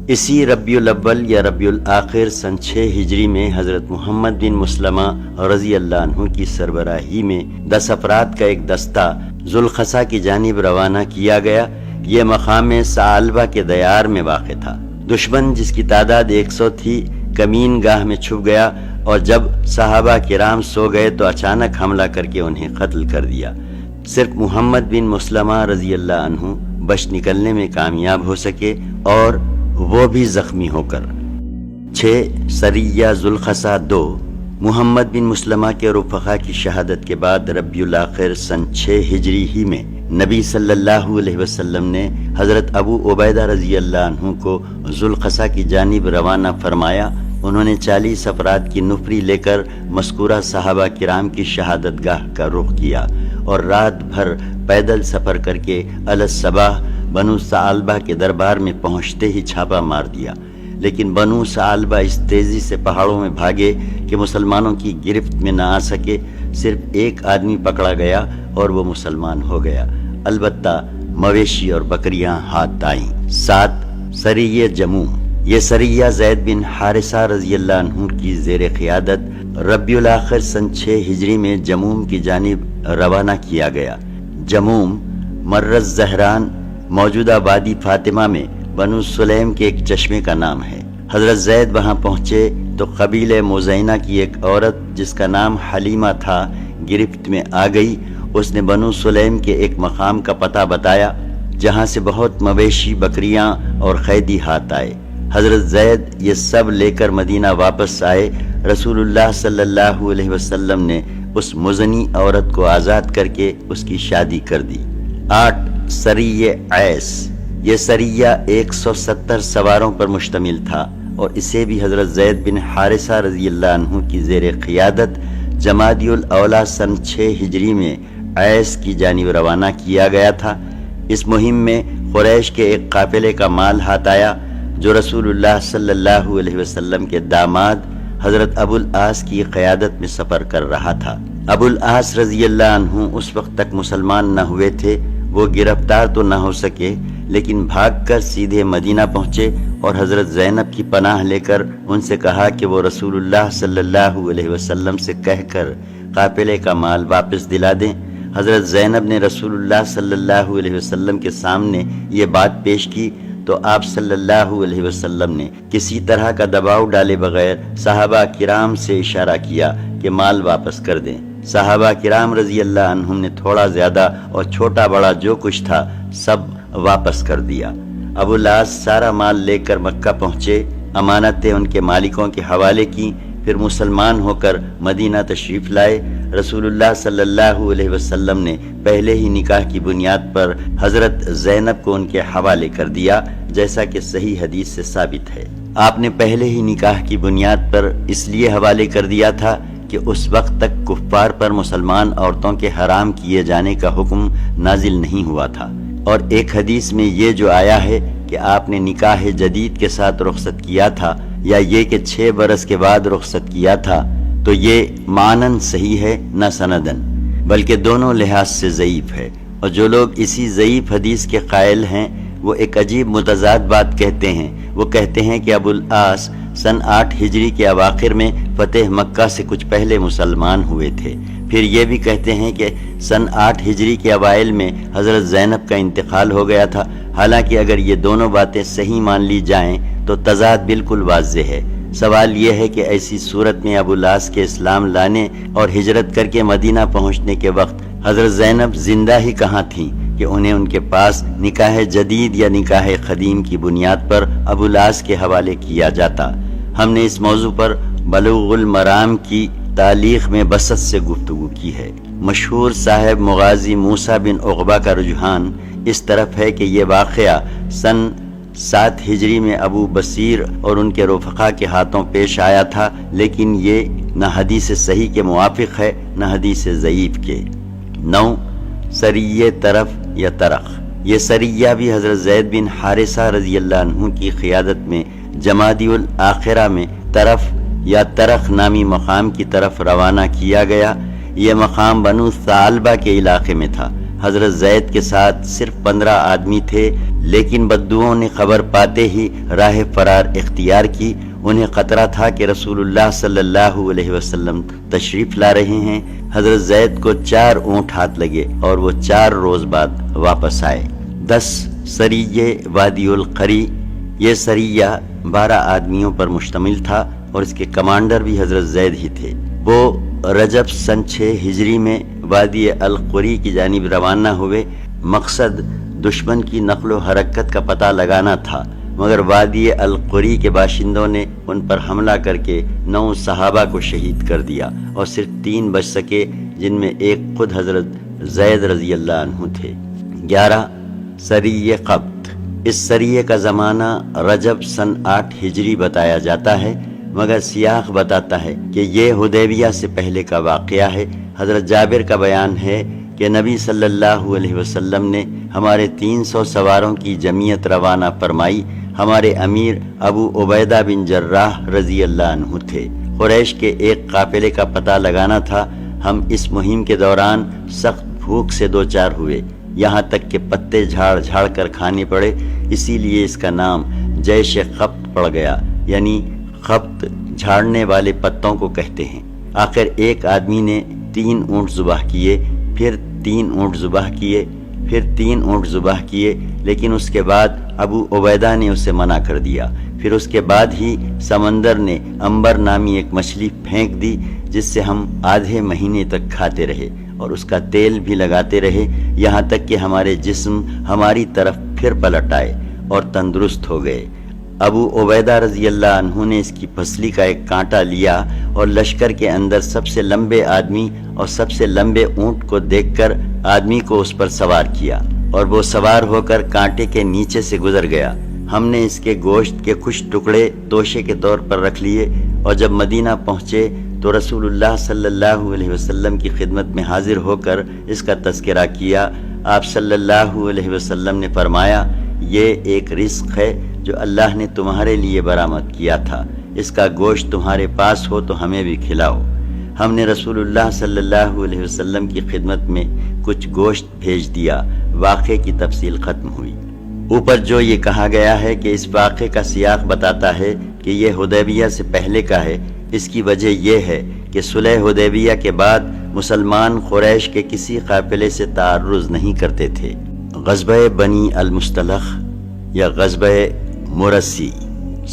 اسی ربیع الاول یا ربیع الآخر سن 6 ہجری میں حضرت محمد بن مسلمہ رضی اللہ عنہ کی سربراہی میں 10 افراد کا ایک دستہ ذوالقصا کی جانب روانہ کیا گیا۔ یہ مقام ثعلبہ کے دیار میں واقع تھا۔ دشمن جس کی تعداد 100 تھی کمین گاہ میں چھپ گیا اور جب صحابہ کرام سو گئے تو اچانک حملہ کر کے انہیں قتل کر دیا۔ صرف محمد بن مسلمہ رضی اللہ عنہ بچ نکلنے میں کامیاب ہو سکے اور وہ بھی زخمی ہو کر۔ 6 سریہ ذوالقصا 2۔ محمد بن مسلمہ کے رفقا کی شہادت کے بعد ربیع الاخر سن 6 ہجری ہی میں نبی صلی اللہ علیہ وسلم نے حضرت ابو عبیدہ رضی اللہ عنہ کو ذوالقصا کی جانب روانہ فرمایا۔ انہوں نے 40 افراد کی نفری لے کر مذکورہ صحابہ کرام کی شہادت گاہ کا رخ کیا اور رات بھر پیدل سفر کر کے الصباح بنو ثعلبہ کے دربار میں پہنچتے ہی چھاپا مار دیا، لیکن بنو ثعلبہ اس تیزی سے پہاڑوں میں بھاگے کہ مسلمانوں کی گرفت میں نہ آ سکے۔ صرف ایک آدمی پکڑا گیا اور وہ مسلمان ہو گیا، البتہ مویشی اور بکریاں ہاتھ آئیں۔ 7 سریہ جموم۔ یہ سریہ زید بن حارثہ رضی اللہ عنہ کی زیر قیادت ربیع الاخر سن 6 ہجری میں جموم کی جانب روانہ کیا گیا۔ جموم مرز زہران موجودہ وادی فاطمہ میں بنو سلیم کے ایک چشمے کا نام ہے۔ حضرت زید وہاں پہنچے تو قبیلہ مزینہ کی ایک عورت جس کا نام حلیمہ تھا گرفت میں آ گئی۔ اس نے بنو سلیم کے ایک مقام کا پتہ بتایا جہاں سے بہت مویشی بکریاں اور قیدی ہاتھ آئے۔ حضرت زید یہ سب لے کر مدینہ واپس آئے۔ رسول اللہ صلی اللہ علیہ وسلم نے اس مزنی عورت کو آزاد کر کے اس کی شادی کر دی۔ 8 سریہ عیس۔ یہ سریہ 170 سواروں پر مشتمل تھا اور اسے بھی حضرت زید بن حارثہ رضی اللہ عنہ کی زیر قیادت جمادی الاولیٰ سن 6 ہجری میں عیس کی جانب روانہ کیا گیا تھا۔ اس مہم میں قریش کے ایک قافلے کا مال ہاتھ آیا جو رسول اللہ صلی اللہ علیہ وسلم کے داماد حضرت ابو العاص کی قیادت میں سفر کر رہا تھا۔ ابو العاص رضی اللہ عنہ اس وقت تک مسلمان نہ ہوئے تھے۔ وہ گرفتار تو نہ ہو سکے لیکن بھاگ کر سیدھے مدینہ پہنچے اور حضرت زینب کی پناہ لے کر ان سے کہا کہ وہ رسول اللہ صلی اللہ علیہ وسلم سے کہہ کر قافلے کا مال واپس دلا دیں۔ حضرت زینب نے رسول اللہ صلی اللہ علیہ وسلم کے سامنے یہ بات پیش کی تو آپ صلی اللہ علیہ وسلم نے کسی طرح کا دباؤ ڈالے بغیر صحابہ کرام سے اشارہ کیا کہ مال واپس کر دیں۔ صحابہ کرام رضی اللہ عنہم نے تھوڑا زیادہ اور چھوٹا بڑا جو کچھ تھا سب واپس کر دیا۔ ابو العاص سارا مال لے کر مکہ پہنچے، امانتیں ان کے مالکوں کے حوالے کی، پھر مسلمان ہو کر مدینہ تشریف لائے۔ رسول اللہ صلی اللہ علیہ وسلم نے پہلے ہی نکاح کی بنیاد پر حضرت زینب کو ان کے حوالے کر دیا، جیسا کہ صحیح حدیث سے ثابت ہے۔ آپ نے پہلے ہی نکاح کی بنیاد پر اس لیے حوالے کر دیا تھا کہ اس وقت تک کفار پر مسلمان عورتوں کے حرام کیے جانے کا حکم نازل نہیں ہوا تھا، اور ایک حدیث میں یہ جو آیا ہے کہ آپ نے نکاح جدید کے ساتھ رخصت کیا تھا، یا یہ کہ 6 برس کے بعد رخصت کیا تھا، تو یہ معنن صحیح ہے نہ سندن، بلکہ دونوں لحاظ سے ضعیف ہے۔ اور جو لوگ اسی ضعیف حدیث کے قائل ہیں وہ ایک عجیب متضاد بات کہتے ہیں۔ وہ کہتے ہیں کہ ابو العاص سن 8 ہجری کے اواخر میں فتح مکہ سے کچھ پہلے مسلمان ہوئے تھے، پھر یہ بھی کہتے ہیں کہ سن 8 ہجری کے اوائل میں حضرت زینب کا انتقال ہو گیا تھا۔ حالانکہ اگر یہ دونوں باتیں صحیح مان لی جائیں تو تضاد بالکل واضح ہے۔ سوال یہ ہے کہ ایسی صورت میں ابو العاص کے اسلام لانے اور ہجرت کر کے مدینہ پہنچنے کے وقت حضرت زینب زندہ ہی کہاں تھیں کہ انہیں ان کے پاس نکاح جدید یا نکاح قدیم کی بنیاد پر ابو العاص کے حوالے کیا جاتا۔ ہم نے اس موضوع پر بلوغ المرام کی تالیخ میں بسط سے گفتگو کی ہے۔ مشہور صاحب مغازی موسیٰ بن عقبہ کا رجحان اس طرف ہے کہ یہ واقعہ سن 7 ہجری میں ابو بصیر اور ان کے رفقا کے ہاتھوں پیش آیا تھا، لیکن یہ نہ حدیث صحیح کے موافق ہے نہ حدیث ضعیف کے۔ 9 سریہ طرف یا طرخ۔ یہ سریہ بھی حضرت زید بن حارثہ رضی اللہ عنہ کی قیادت میں جمادی الآخرہ میں طرف یا طرخ نامی مقام کی طرف روانہ کیا گیا۔ یہ مقام بنو ثعلبہ کے علاقے میں تھا۔ حضرت زید کے ساتھ صرف 15 آدمی تھے، لیکن بدوؤں نے خبر پاتے ہی راہ فرار اختیار کی۔ انہیں خطرہ تھا کہ رسول اللہ صلی اللہ علیہ وسلم تشریف لا رہے ہیں۔ حضرت زید کو 4 اونٹ ہاتھ لگے اور وہ 4 روز بعد واپس آئے۔ 10 سریہ وادی القری۔ یہ سریہ 12 آدمیوں پر مشتمل تھا اور اس کے کمانڈر بھی حضرت زید ہی تھے۔ وہ رجب سن 6 ہجری میں وادی القری کی جانب روانہ ہوئے۔ مقصد دشمن کی نقل و حرکت کا پتہ لگانا تھا، مگر وادی القری کے باشندوں نے ان پر حملہ کر کے 9 صحابہ کو شہید کر دیا اور صرف 3 بچ سکے، جن میں ایک خود حضرت زید رضی اللہ عنہ تھے۔ 11 سریہ قبط۔ اس سریہ کا زمانہ رجب سن 8 ہجری بتایا جاتا ہے، مگر سیاق بتاتا ہے کہ یہ حدیبیہ سے پہلے کا واقعہ ہے۔ حضرت جابر کا بیان ہے کہ نبی صلی اللہ علیہ وسلم نے ہمارے 300 سواروں کی جمعیت روانہ فرمائی۔ ہمارے امیر ابو عبیدہ بن جراح رضی اللہ عنہ تھے۔ قریش کے ایک قافلے کا پتہ لگانا تھا۔ ہم اس مہم کے دوران سخت بھوک سے دوچار ہوئے، یہاں تک کہ پتے جھاڑ جھاڑ کر کھانے پڑے، اسی لیے اس کا نام جیش قبط پڑ گیا، یعنی قبط جھاڑنے والے پتوں کو کہتے ہیں۔ آخر ایک آدمی نے 3 اونٹ ذبح کیے، پھر 3 اونٹ ذبح کیے، پھر 3 اونٹ ذبح کیے، لیکن اس کے بعد ابو عبیدہ نے اسے منع کر دیا۔ پھر اس کے بعد ہی سمندر نے امبر نامی ایک مچھلی پھینک دی، جس سے ہم آدھے مہینے تک کھاتے رہے اور اس کا تیل بھی لگاتے رہے، یہاں تک کہ ہمارے جسم ہماری طرف پھر پلٹ آئے اور تندرست ہو گئے۔ ابو عبیدہ رضی اللہ عنہ نے اس کی پسلی کا ایک کانٹا لیا اور لشکر کے اندر سب سے لمبے آدمی اور سب سے لمبے اونٹ کو دیکھ کر آدمی کو اس پر سوار کیا، اور وہ سوار ہو کر کانٹے کے نیچے سے گزر گیا۔ ہم نے اس کے گوشت کے کچھ ٹکڑے توشے کے طور پر رکھ لیے، اور جب مدینہ پہنچے تو رسول اللہ صلی اللہ علیہ وسلم کی خدمت میں حاضر ہو کر اس کا تذکرہ کیا۔ آپ صلی اللہ علیہ وسلم نے فرمایا، یہ ایک رزق ہے جو اللہ نے تمہارے لیے برآمد کیا تھا، اس کا گوشت تمہارے پاس ہو تو ہمیں بھی کھلاؤ۔ ہم نے رسول اللہ صلی اللہ علیہ وسلم کی خدمت میں کچھ گوشت بھیج دیا۔ واقعے کی تفصیل ختم ہوئی۔ اوپر جو یہ کہا گیا ہے کہ اس واقعے کا سیاق بتاتا ہے کہ یہ حدیبیہ سے پہلے کا ہے، اس کی وجہ یہ ہے کہ صلح حدیبیہ کے بعد مسلمان قریش کے کسی قافلے سے تعرض نہیں کرتے تھے۔ غزوہ بنی المصطلق یا غزوہ مرسی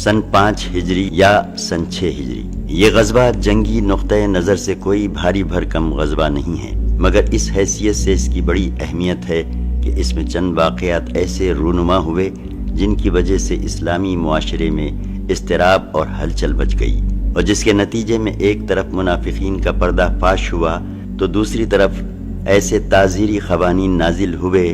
سن 5 ہجری یا سن 6 ہجری، یہ غزوہ جنگی نقطۂ نظر سے کوئی بھاری بھرکم غزوہ نہیں ہے، مگر اس حیثیت سے اس کی بڑی اہمیت ہے کہ اس میں چند واقعات ایسے رونما ہوئے جن کی وجہ سے اسلامی معاشرے میں اضطراب اور ہلچل مچ گئی، اور جس کے نتیجے میں ایک طرف منافقین کا پردہ فاش ہوا تو دوسری طرف ایسے تعزیری قوانین نازل ہوئے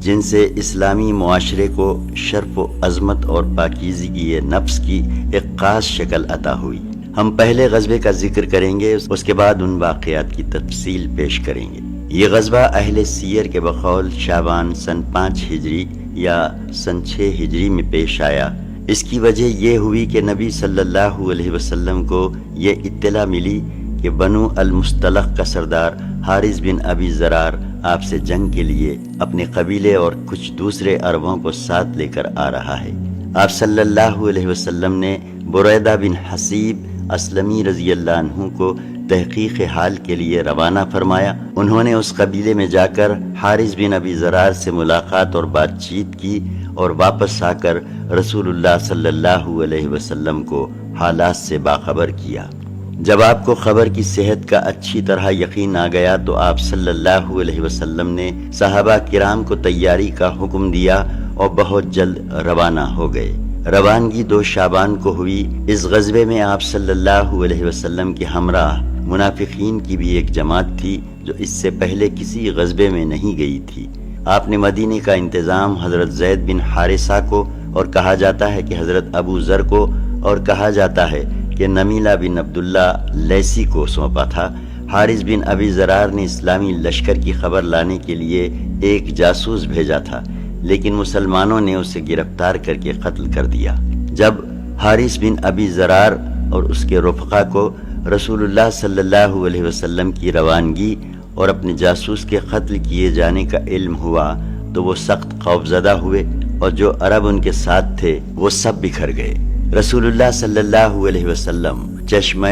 جن سے اسلامی معاشرے کو شرف و عظمت اور پاکیزگی نفس کی ایک خاص شکل عطا ہوئی۔ ہم پہلے غزوے کا ذکر کریں گے، اس کے بعد ان واقعات کی تفصیل پیش کریں گے۔ یہ غزوہ اہل سیر کے بقول شعبان سن 5 ہجری یا سن 6 ہجری میں پیش آیا۔ اس کی وجہ یہ ہوئی کہ نبی صلی اللہ علیہ وسلم کو یہ اطلاع ملی کہ بنو المصطلق کا سردار حارث بن ابی ضرار آپ سے جنگ کے لیے اپنے قبیلے اور کچھ دوسرے عربوں کو ساتھ لے کر آ رہا ہے۔ آپ صلی اللہ علیہ وسلم نے بریدہ بن حصیب اسلمی رضی اللہ عنہ کو تحقیق حال کے لیے روانہ فرمایا۔ انہوں نے اس قبیلے میں جا کر حارث بن ابی ضرار سے ملاقات اور بات چیت کی اور واپس آ کر رسول اللہ صلی اللہ علیہ وسلم کو حالات سے باخبر کیا۔ جب آپ کو خبر کی صحت کا اچھی طرح یقین آ گیا تو آپ صلی اللہ علیہ وسلم نے صحابہ کرام کو تیاری کا حکم دیا اور بہت جلد روانہ ہو گئے۔ روانگی 2 شعبان کو ہوئی۔ اس غزوے میں آپ صلی اللہ علیہ وسلم کے ہمراہ منافقین کی بھی ایک جماعت تھی جو اس سے پہلے کسی غزوے میں نہیں گئی تھی۔ آپ نے مدینے کا انتظام حضرت زید بن حارثہ کو، اور کہا جاتا ہے کہ حضرت ابو ذر کو، اور کہا جاتا ہے کہ نمیلہ بن عبداللہ لیسی کو سونپا تھا۔ حارث بن ابی ضرار نے اسلامی لشکر کی خبر لانے کے لیے ایک جاسوس بھیجا تھا، لیکن مسلمانوں نے اسے گرفتار کر کے قتل کر دیا۔ جب حارث بن ابی ضرار اور اس کے رفقا کو رسول اللہ صلی اللہ علیہ وسلم کی روانگی اور اپنے جاسوس کے قتل کیے جانے کا علم ہوا تو وہ سخت خوفزدہ ہوئے، اور جو عرب ان کے ساتھ تھے وہ سب بکھر گئے۔ رسول اللہ صلی اللہ علیہ وسلم چشمہ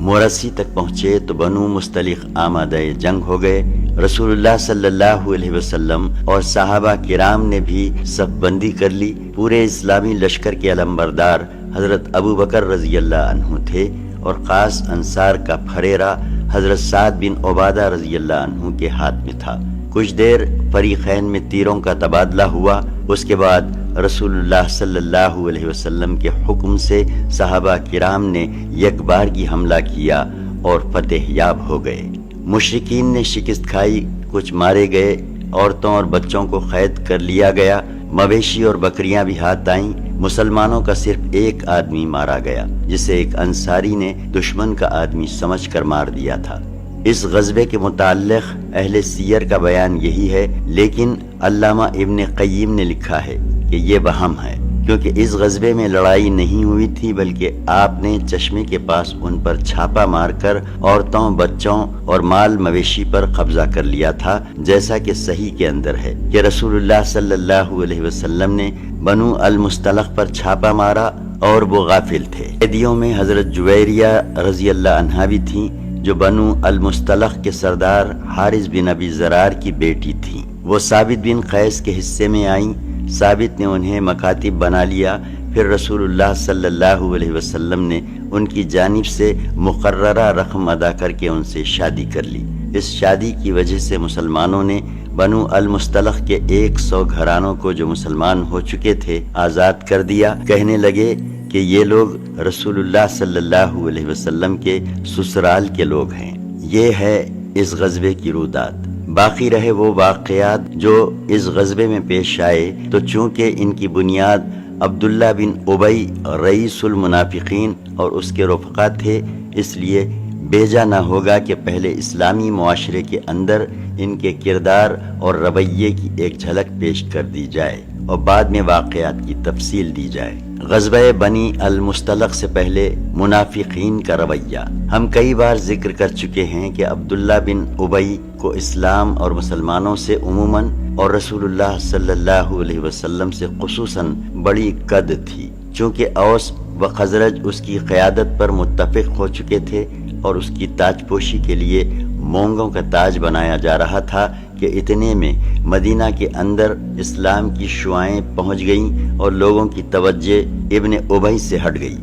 مرسی تک پہنچے تو بنو مصطلق آمادہ جنگ ہو گئے۔ رسول اللہ صلی اللہ علیہ وسلم اور صحابہ کرام نے بھی صف بندی کر لی۔ پورے اسلامی لشکر کے علمبردار حضرت ابو بکر رضی اللہ عنہ تھے، اور خاص انصار کا پھریرا حضرت سعد بن عبادہ رضی اللہ عنہ کے ہاتھ میں تھا۔ کچھ دیر فریقین میں تیروں کا تبادلہ ہوا، اس کے بعد رسول اللہ صلی اللہ علیہ وسلم کے حکم سے صحابہ کرام نے یک بار کی حملہ کیا اور فتح یاب ہو گئے۔ مشرکین نے شکست کھائی، کچھ مارے گئے، عورتوں اور بچوں کو قید کر لیا گیا، مویشی اور بکریاں بھی ہاتھ آئیں۔ مسلمانوں کا صرف ایک آدمی مارا گیا، جسے ایک انصاری نے دشمن کا آدمی سمجھ کر مار دیا تھا۔ اس غزوے کے متعلق اہل سیر کا بیان یہی ہے، لیکن علامہ ابن قیم نے لکھا ہے کہ یہ وہم ہے، کیونکہ اس غزوے میں لڑائی نہیں ہوئی تھی، بلکہ آپ نے چشمے کے پاس ان پر چھاپا مار کر عورتوں، بچوں اور مال مویشی پر قبضہ کر لیا تھا، جیسا کہ صحیح کے اندر ہے کہ رسول اللہ صلی اللہ علیہ وسلم نے بنو المصطلق پر چھاپا مارا اور وہ غافل تھے۔ قیدیوں میں حضرت جویریہ رضی اللہ عنہا بھی تھیں، جو بنو المصطلق کے سردار حارث بن ابی ضرار کی بیٹی تھیں۔ وہ ثابت بن قیس کے حصے میں آئیں۔ ثابت نے انہیں مکاتب بنا لیا، پھر رسول اللہ صلی اللہ علیہ وسلم نے ان کی جانب سے مقررہ رقم ادا کر کے ان سے شادی کر لی۔ اس شادی کی وجہ سے مسلمانوں نے بنو المصطلق کے 100 گھرانوں کو جو مسلمان ہو چکے تھے آزاد کر دیا۔ کہنے لگے کہ یہ لوگ رسول اللہ صلی اللہ علیہ وسلم کے سسرال کے لوگ ہیں۔ یہ ہے اس غزوے کی رویداد۔ باقی رہے وہ واقعات جو اس غزوے میں پیش آئے، تو چونکہ ان کی بنیاد عبداللہ بن ابی رئیس المنافقین اور اس کے رفقا تھے، اس لیے بیجا نہ ہوگا کہ پہلے اسلامی معاشرے کے اندر ان کے کردار اور رویے کی ایک جھلک پیش کر دی جائے اور بعد میں واقعات کی تفصیل دی جائے۔ غزوہ بنی المصطلق سے پہلے منافقین کا رویہ۔ ہم کئی بار ذکر کر چکے ہیں کہ عبداللہ بن ابی کو اسلام اور مسلمانوں سے عموماً اور رسول اللہ صلی اللہ علیہ وسلم سے خصوصاً بڑی قد تھی، چونکہ اوس و خزرج اس کی قیادت پر متفق ہو چکے تھے اور اس کی تاج پوشی کے لیے مونگوں کا تاج بنایا جا رہا تھا کہ اتنے میں مدینہ کے اندر اسلام کی شعائیں پہنچ گئیں اور لوگوں کی توجہ ابن ابی سے ہٹ گئی۔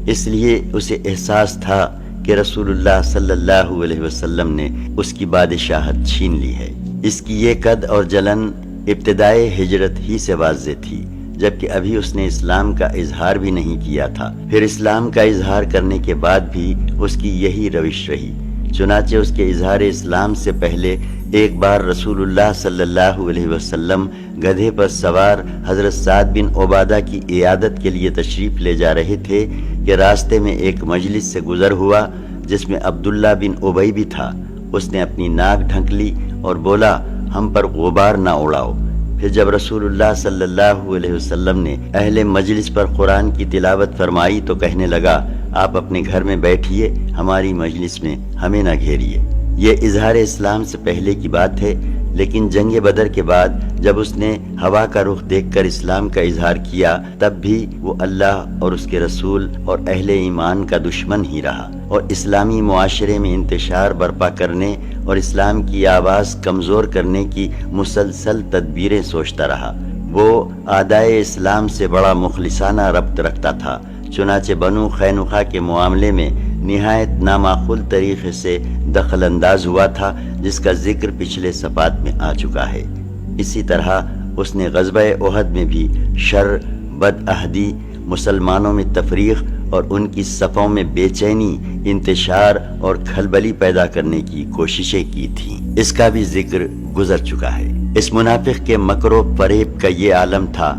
اس لیے اسے احساس تھا کہ رسول اللہ صلی اللہ علیہ وسلم نے اس کی بادشاہت چھین لی ہے۔ اس کی یہ قد اور جلن ابتدائے ہجرت ہی سے واضح تھی، جبکہ ابھی اس نے اسلام کا اظہار بھی نہیں کیا تھا۔ پھر اسلام کا اظہار کرنے کے بعد بھی اس کی یہی روش رہی۔ چنانچہ اس کے اظہار اسلام سے پہلے ایک بار رسول اللہ صلی اللہ علیہ وسلم گدھے پر سوار حضرت سعد بن عبادہ کی عیادت کے لیے تشریف لے جا رہے تھے کہ راستے میں ایک مجلس سے گزر ہوا جس میں عبداللہ بن ابی بھی تھا۔ اس نے اپنی ناک ڈھنک لی اور بولا، ہم پر غبار نہ اڑاؤ۔ پھر جب رسول اللہ صلی اللہ علیہ وسلم نے اہل مجلس پر قرآن کی تلاوت فرمائی تو کہنے لگا، آپ اپنے گھر میں بیٹھیے، ہماری مجلس میں ہمیں نہ گھیریے۔ یہ اظہار اسلام سے پہلے کی بات ہے، لیکن جنگ بدر کے بعد جب اس نے ہوا کا رخ دیکھ کر اسلام کا اظہار کیا، تب بھی وہ اللہ اور اس کے رسول اور اہل ایمان کا دشمن ہی رہا اور اسلامی معاشرے میں انتشار برپا کرنے اور اسلام کی آواز کمزور کرنے کی مسلسل تدبیریں سوچتا رہا۔ وہ اعدائے اسلام سے بڑا مخلصانہ ربط رکھتا تھا، چنانچہ بنو قینقاع کے معاملے میں نہایت نامعقول طریقے سے دخل انداز ہوا تھا، جس کا ذکر پچھلے صفحات میں آ چکا ہے۔ اسی طرح اس نے غزوہ احد میں بھی شر، بدعہدی، مسلمانوں میں تفریق اور ان کی صفوں میں بے چینی، انتشار اور کھلبلی پیدا کرنے کی کوششیں کی تھیں۔ اس کا بھی ذکر گزر چکا ہے۔ اس منافق کے مکر و فریب کا یہ عالم تھا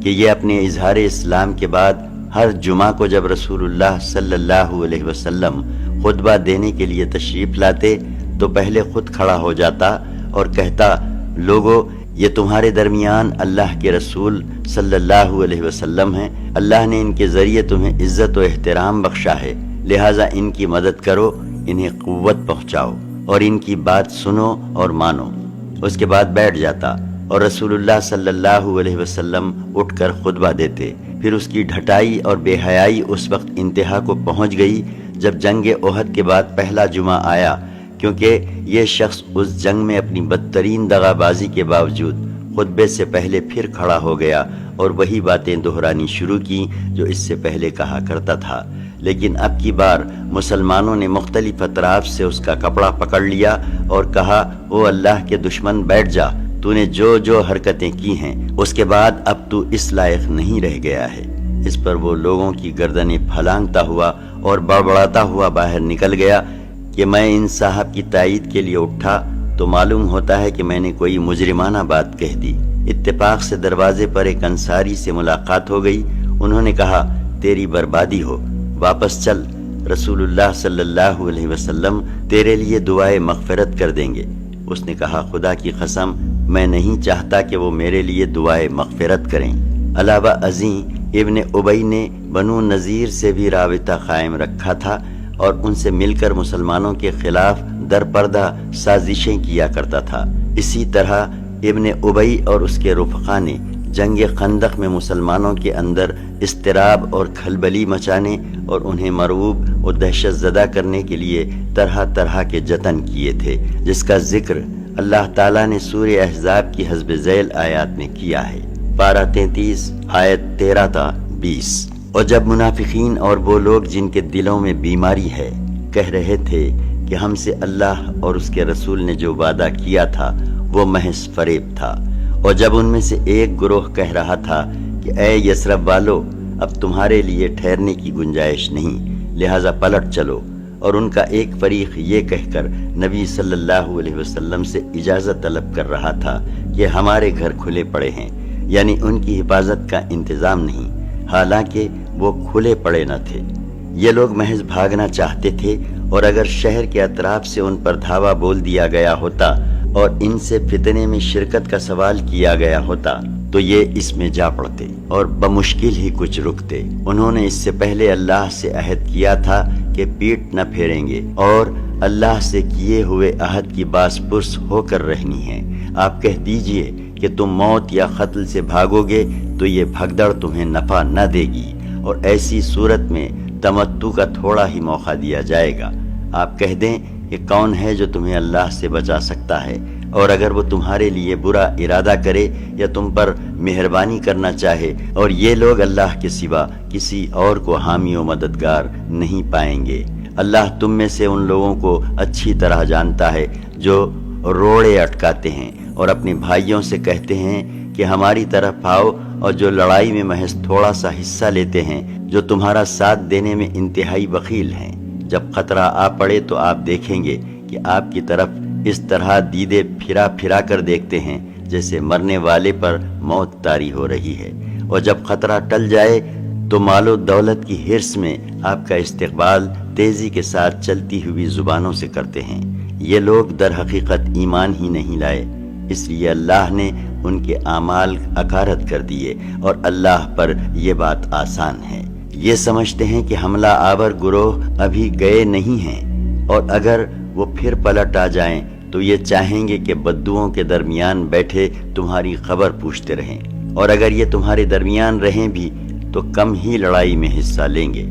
کہ یہ اپنے اظہار اسلام کے بعد ہر جمعہ کو جب رسول اللہ صلی اللہ علیہ وسلم خطبہ دینے کے لیے تشریف لاتے تو پہلے خود کھڑا ہو جاتا اور کہتا، لوگو، یہ تمہارے درمیان اللہ کے رسول صلی اللہ علیہ وسلم ہیں۔ اللہ نے ان کے ذریعے تمہیں عزت و احترام بخشا ہے، لہٰذا ان کی مدد کرو، انہیں قوت پہنچاؤ اور ان کی بات سنو اور مانو۔ اس کے بعد بیٹھ جاتا اور رسول اللہ صلی اللہ علیہ وسلم اٹھ کر خطبہ دیتے۔ پھر اس کی ڈھٹائی اور بے حیائی اس وقت انتہا کو پہنچ گئی جب جنگ احد کے بعد پہلا جمعہ آیا، کیونکہ یہ شخص اس جنگ میں اپنی بدترین دغا بازی کے باوجود خطبے سے پہلے پھر کھڑا ہو گیا اور وہی باتیں دہرانی شروع کی جو اس سے پہلے کہا کرتا تھا۔ لیکن اب کی بار مسلمانوں نے مختلف اطراف سے اس کا کپڑا پکڑ لیا اور کہا، او اللہ کے دشمن، بیٹھ جا، تو نے جو جو حرکتیں کی ہیں اس کے بعد اب تو اس لائق نہیں رہ گیا ہے۔ اس پر وہ لوگوں کی گردنیں پھلانگتا ہوا اور بڑبڑاتا ہوا باہر نکل گیا کہ میں ان صاحب کی تائید کے لیے اٹھا تو معلوم ہوتا ہے کہ میں نے کوئی مجرمانہ بات کہہ دی۔ اتفاق سے دروازے پر ایک انصاری سے ملاقات ہو گئی۔ انہوں نے کہا، تیری بربادی ہو، واپس چل، رسول اللہ صلی اللہ علیہ وسلم تیرے لیے دعائے مغفرت کر دیں گے۔ اس نے کہا، خدا کی قسم، میں نہیں چاہتا کہ وہ میرے لیے دعائے مغفرت کریں۔ علاوہ ازیں ابن ابی نے بنو نذیر سے بھی رابطہ قائم رکھا تھا اور ان سے مل کر مسلمانوں کے خلاف در پردہ سازشیں کیا کرتا تھا۔ اسی طرح ابن ابی اور اس کے رفقا نے جنگ خندق میں مسلمانوں کے اندر اضطراب اور کھلبلی مچانے اور انہیں مرعوب اور دہشت زدہ کرنے کے لیے طرح طرح کے جتن کیے تھے، جس کا ذکر اللہ تعالیٰ نے سورہ احزاب کی حسب ذیل آیات میں کیا ہے۔ پارہ 33 آیت 13 تا 20۔ اور جب منافقین اور وہ لوگ جن کے دلوں میں بیماری ہے کہہ رہے تھے کہ ہم سے اللہ اور اس کے رسول نے جو وعدہ کیا تھا وہ محض فریب تھا، اور جب ان میں سے ایک گروہ کہہ رہا تھا کہ اے یثرب والو، اب تمہارے لیے ٹھہرنے کی گنجائش نہیں، لہٰذا پلٹ چلو، اور ان کا ایک فریق یہ کہہ کر نبی صلی اللہ علیہ وسلم سے اجازت طلب کر رہا تھا کہ ہمارے گھر کھلے پڑے ہیں، یعنی ان کی حفاظت کا انتظام نہیں، حالانکہ وہ کھلے پڑے نہ تھے۔ یہ لوگ محض بھاگنا چاہتے تھے، اور اگر شہر کے اطراف سے ان پر دھاوا بول دیا گیا ہوتا اور ان سے فتنے میں شرکت کا سوال کیا گیا ہوتا تو یہ اس میں جا پڑتے اور بمشکل ہی کچھ رکتے۔ انہوں نے اس سے پہلے اللہ سے عہد کیا تھا کہ پیٹ نہ پھیریں گے اور اللہ سے کیے ہوئے عہد کی باس پرس ہو کر رہنی ہے۔ آپ کہہ دیجئے کہ تم موت یا قتل سے بھاگو گے تو یہ بھگدڑ تمہیں نفع نہ دے گی، اور ایسی صورت میں تمتع کا تھوڑا ہی موقع دیا جائے گا۔ آپ کہہ دیں کہ کون ہے جو تمہیں اللہ سے بچا سکتا ہے، اور اگر وہ تمہارے لیے برا ارادہ کرے یا تم پر مہربانی کرنا چاہے، اور یہ لوگ اللہ کے سوا کسی اور کو حامی و مددگار نہیں پائیں گے۔ اللہ تم میں سے ان لوگوں کو اچھی طرح جانتا ہے جو روڑے اٹکاتے ہیں اور اپنے بھائیوں سے کہتے ہیں کہ ہماری طرف آؤ، اور جو لڑائی میں محض تھوڑا سا حصہ لیتے ہیں، جو تمہارا ساتھ دینے میں انتہائی بخیل ہیں۔ جب خطرہ آ پڑے تو آپ دیکھیں گے کہ آپ کی طرف اس طرح دیدے پھرا پھرا کر دیکھتے ہیں جیسے مرنے والے پر موت طاری ہو رہی ہے، اور جب خطرہ ٹل جائے تو مال و دولت کی حرص میں آپ کا استقبال تیزی کے ساتھ چلتی ہوئی زبانوں سے کرتے ہیں۔ یہ لوگ در حقیقت ایمان ہی نہیں لائے، اس لیے اللہ نے ان کے اعمال اکارت کر دیے، اور اللہ پر یہ بات آسان ہے۔ یہ سمجھتے ہیں کہ حملہ آور گروہ ابھی گئے نہیں ہیں، اور اگر وہ پھر پلٹ آ جائیں تو یہ چاہیں گے کہ بدوؤں کے درمیان بیٹھے تمہاری خبر پوچھتے رہیں، اور اگر یہ تمہارے درمیان رہیں بھی تو کم ہی لڑائی میں حصہ لیں گے۔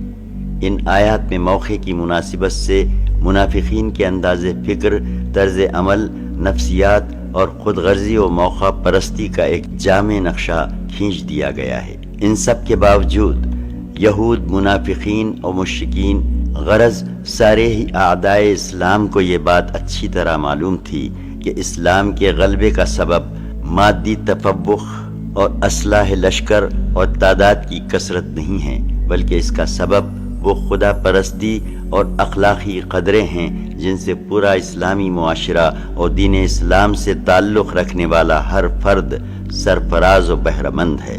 ان آیات میں موقع کی مناسبت سے منافقین کے انداز فکر، طرز عمل، نفسیات اور خود غرضی و موقع پرستی کا ایک جامع نقشہ کھینچ دیا گیا ہے۔ ان سب کے باوجود یہود، منافقین اور مشرکین، غرض سارے ہی اعدائے اسلام کو یہ بات اچھی طرح معلوم تھی کہ اسلام کے غلبے کا سبب مادی تفوق اور اسلحہ لشکر اور تعداد کی کثرت نہیں ہے، بلکہ اس کا سبب وہ خدا پرستی اور اخلاقی قدریں ہیں جن سے پورا اسلامی معاشرہ اور دین اسلام سے تعلق رکھنے والا ہر فرد سرفراز و بہرہ مند ہے۔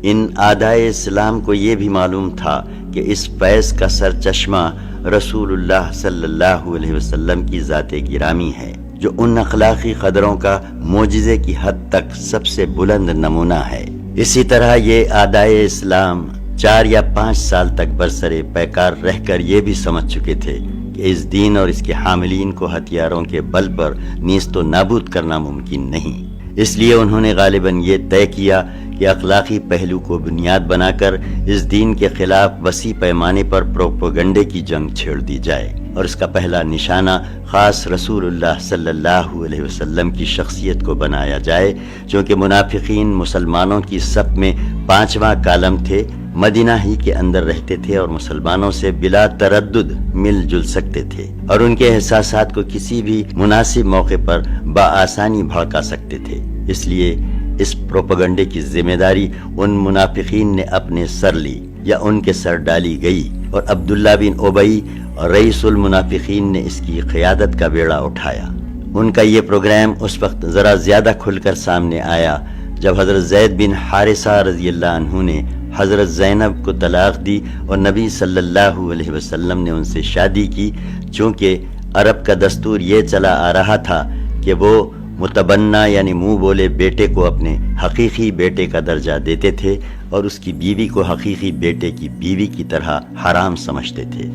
ان اعدائے اسلام کو یہ بھی معلوم تھا کہ اس فیض کا سرچشمہ رسول اللہ صلی اللہ علیہ وسلم کی ذات گرامی ہے، جو ان اخلاقی قدروں کا معجزے کی حد تک سب سے بلند نمونہ ہے۔ اسی طرح یہ اعدائے اسلام 4 یا 5 سال تک برسر پیکار رہ کر یہ بھی سمجھ چکے تھے کہ اس دین اور اس کے حاملین کو ہتھیاروں کے بل پر نیست و نابود کرنا ممکن نہیں۔ اس لیے انہوں نے غالباً یہ طے کیا کہ اخلاقی پہلو کو بنیاد بنا کر اس دین کے خلاف وسیع پیمانے پر پروپیگنڈے کی جنگ چھیڑ دی جائے، اور اس کا پہلا نشانہ خاص رسول اللہ صلی اللہ علیہ وسلم کی شخصیت کو بنایا جائے، چونکہ منافقین مسلمانوں کی صف میں 5واں کالم تھے، مدینہ ہی کے اندر رہتے تھے اور مسلمانوں سے بلا تردد مل جل سکتے تھے، اور ان کے احساسات کو کسی بھی مناسب موقع پر بآسانی بھڑکا سکتے تھے۔ اس لیے اس پروپیگنڈے کی ذمہ داری ان منافقین نے اپنے سر لی یا ان کے سر ڈالی گئی، اور عبداللہ بن ابی اور رئیس المنافقین نے اس کی قیادت کا بیڑا اٹھایا۔ ان کا یہ پروگرام اس وقت ذرا زیادہ کھل کر سامنے آیا جب حضرت زید بن حارثہ رضی اللہ عنہ نے حضرت زینب کو طلاق دی اور نبی صلی اللہ علیہ وسلم نے ان سے شادی کی، چونکہ عرب کا دستور یہ چلا آ رہا تھا کہ وہ متبنہ یعنی منہ بولے بیٹے کو اپنے حقیقی بیٹے کا درجہ دیتے تھے اور اس کی بیوی کو حقیقی بیٹے کی بیوی کی طرح حرام سمجھتے تھے۔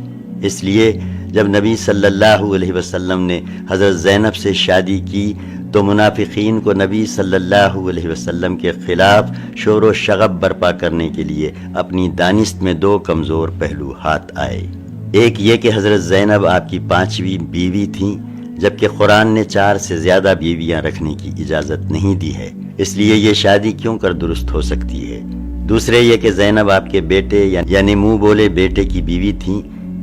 اس لیے جب نبی صلی اللہ علیہ وسلم نے حضرت زینب سے شادی کی تو منافقین کو نبی صلی اللہ علیہ وسلم کے خلاف شور و شغب برپا کرنے کے لیے اپنی دانست میں 2 کمزور پہلو ہاتھ آئے۔ ایک یہ کہ حضرت زینب آپ کی 5ویں بیوی تھیں، جبکہ قرآن نے 4 سے زیادہ بیویاں رکھنے کی اجازت نہیں دی ہے، اس لیے یہ شادی کیوں کر درست ہو سکتی ہے۔ دوسرے یہ کہ زینب آپ کے بیٹے یعنی منہ بولے بیٹے کی بیوی تھیں،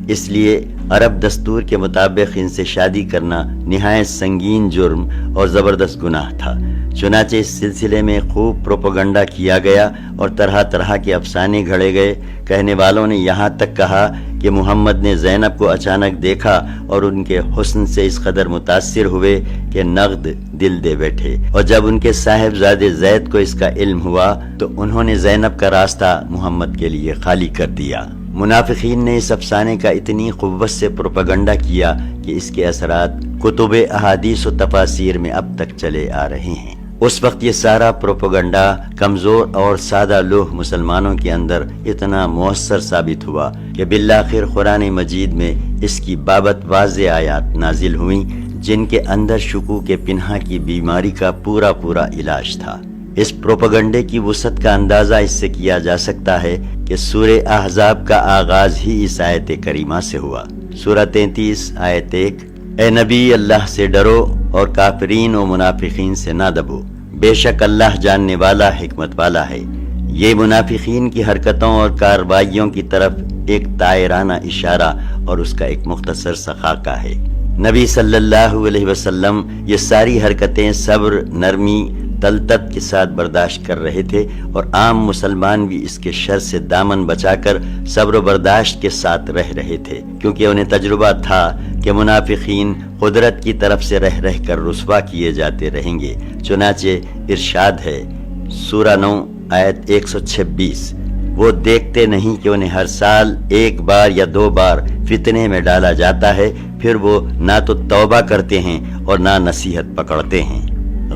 اس لیے عرب دستور کے مطابق ان سے شادی کرنا نہایت سنگین جرم اور زبردست گناہ تھا۔ چنانچہ اس سلسلے میں خوب پروپیگنڈا کیا گیا اور طرح طرح کے افسانے گھڑے گئے۔ کہنے والوں نے یہاں تک کہا کہ محمد نے زینب کو اچانک دیکھا اور ان کے حسن سے اس قدر متاثر ہوئے کہ نقد دل دے بیٹھے، اور جب ان کے صاحبزادے زید کو اس کا علم ہوا تو انہوں نے زینب کا راستہ محمد کے لیے خالی کر دیا۔ منافقین نے اس افسانے کا اتنی قوت سے پروپیگنڈا کیا کہ اس کے اثرات کتب احادیث و تفاسیر میں اب تک چلے آ رہے ہیں۔ اس وقت یہ سارا پروپیگنڈا کمزور اور سادہ لوح مسلمانوں کے اندر اتنا مؤثر ثابت ہوا کہ بالآخر قرآن مجید میں اس کی بابت واضح آیات نازل ہوئیں جن کے اندر شکوک پنہا کی بیماری کا پورا علاج تھا۔ اس پروپیگنڈے کی وسعت کا اندازہ اس سے کیا جا سکتا ہے کہ سورہ احزاب کا آغاز ہی اس آیت کریمہ سے ہوا۔ سورہ 33 آیت 1، اے نبی اللہ سے ڈرو اور کافرین و منافقین سے نہ دبو، بے شک اللہ جاننے والا حکمت والا ہے۔ یہ منافقین کی حرکتوں اور کارروائیوں کی طرف ایک دائرانہ اشارہ اور اس کا ایک مختصر سا خاکہ ہے۔ نبی صلی اللہ علیہ وسلم یہ ساری حرکتیں صبر، نرمی، تلطف کے ساتھ برداشت کر رہے تھے، اور عام مسلمان بھی اس کے شر سے دامن بچا کر صبر و برداشت کے ساتھ رہ رہے تھے، کیونکہ انہیں تجربہ تھا کہ منافقین قدرت کی طرف سے رہ رہ کر رسوا کیے جاتے رہیں گے۔ چنانچہ ارشاد ہے سورہ 9 آیت 126، وہ دیکھتے نہیں کہ انہیں ہر سال ایک بار یا 2 بار فتنے میں ڈالا جاتا ہے، پھر وہ نہ تو توبہ کرتے ہیں اور نہ نصیحت پکڑتے ہیں۔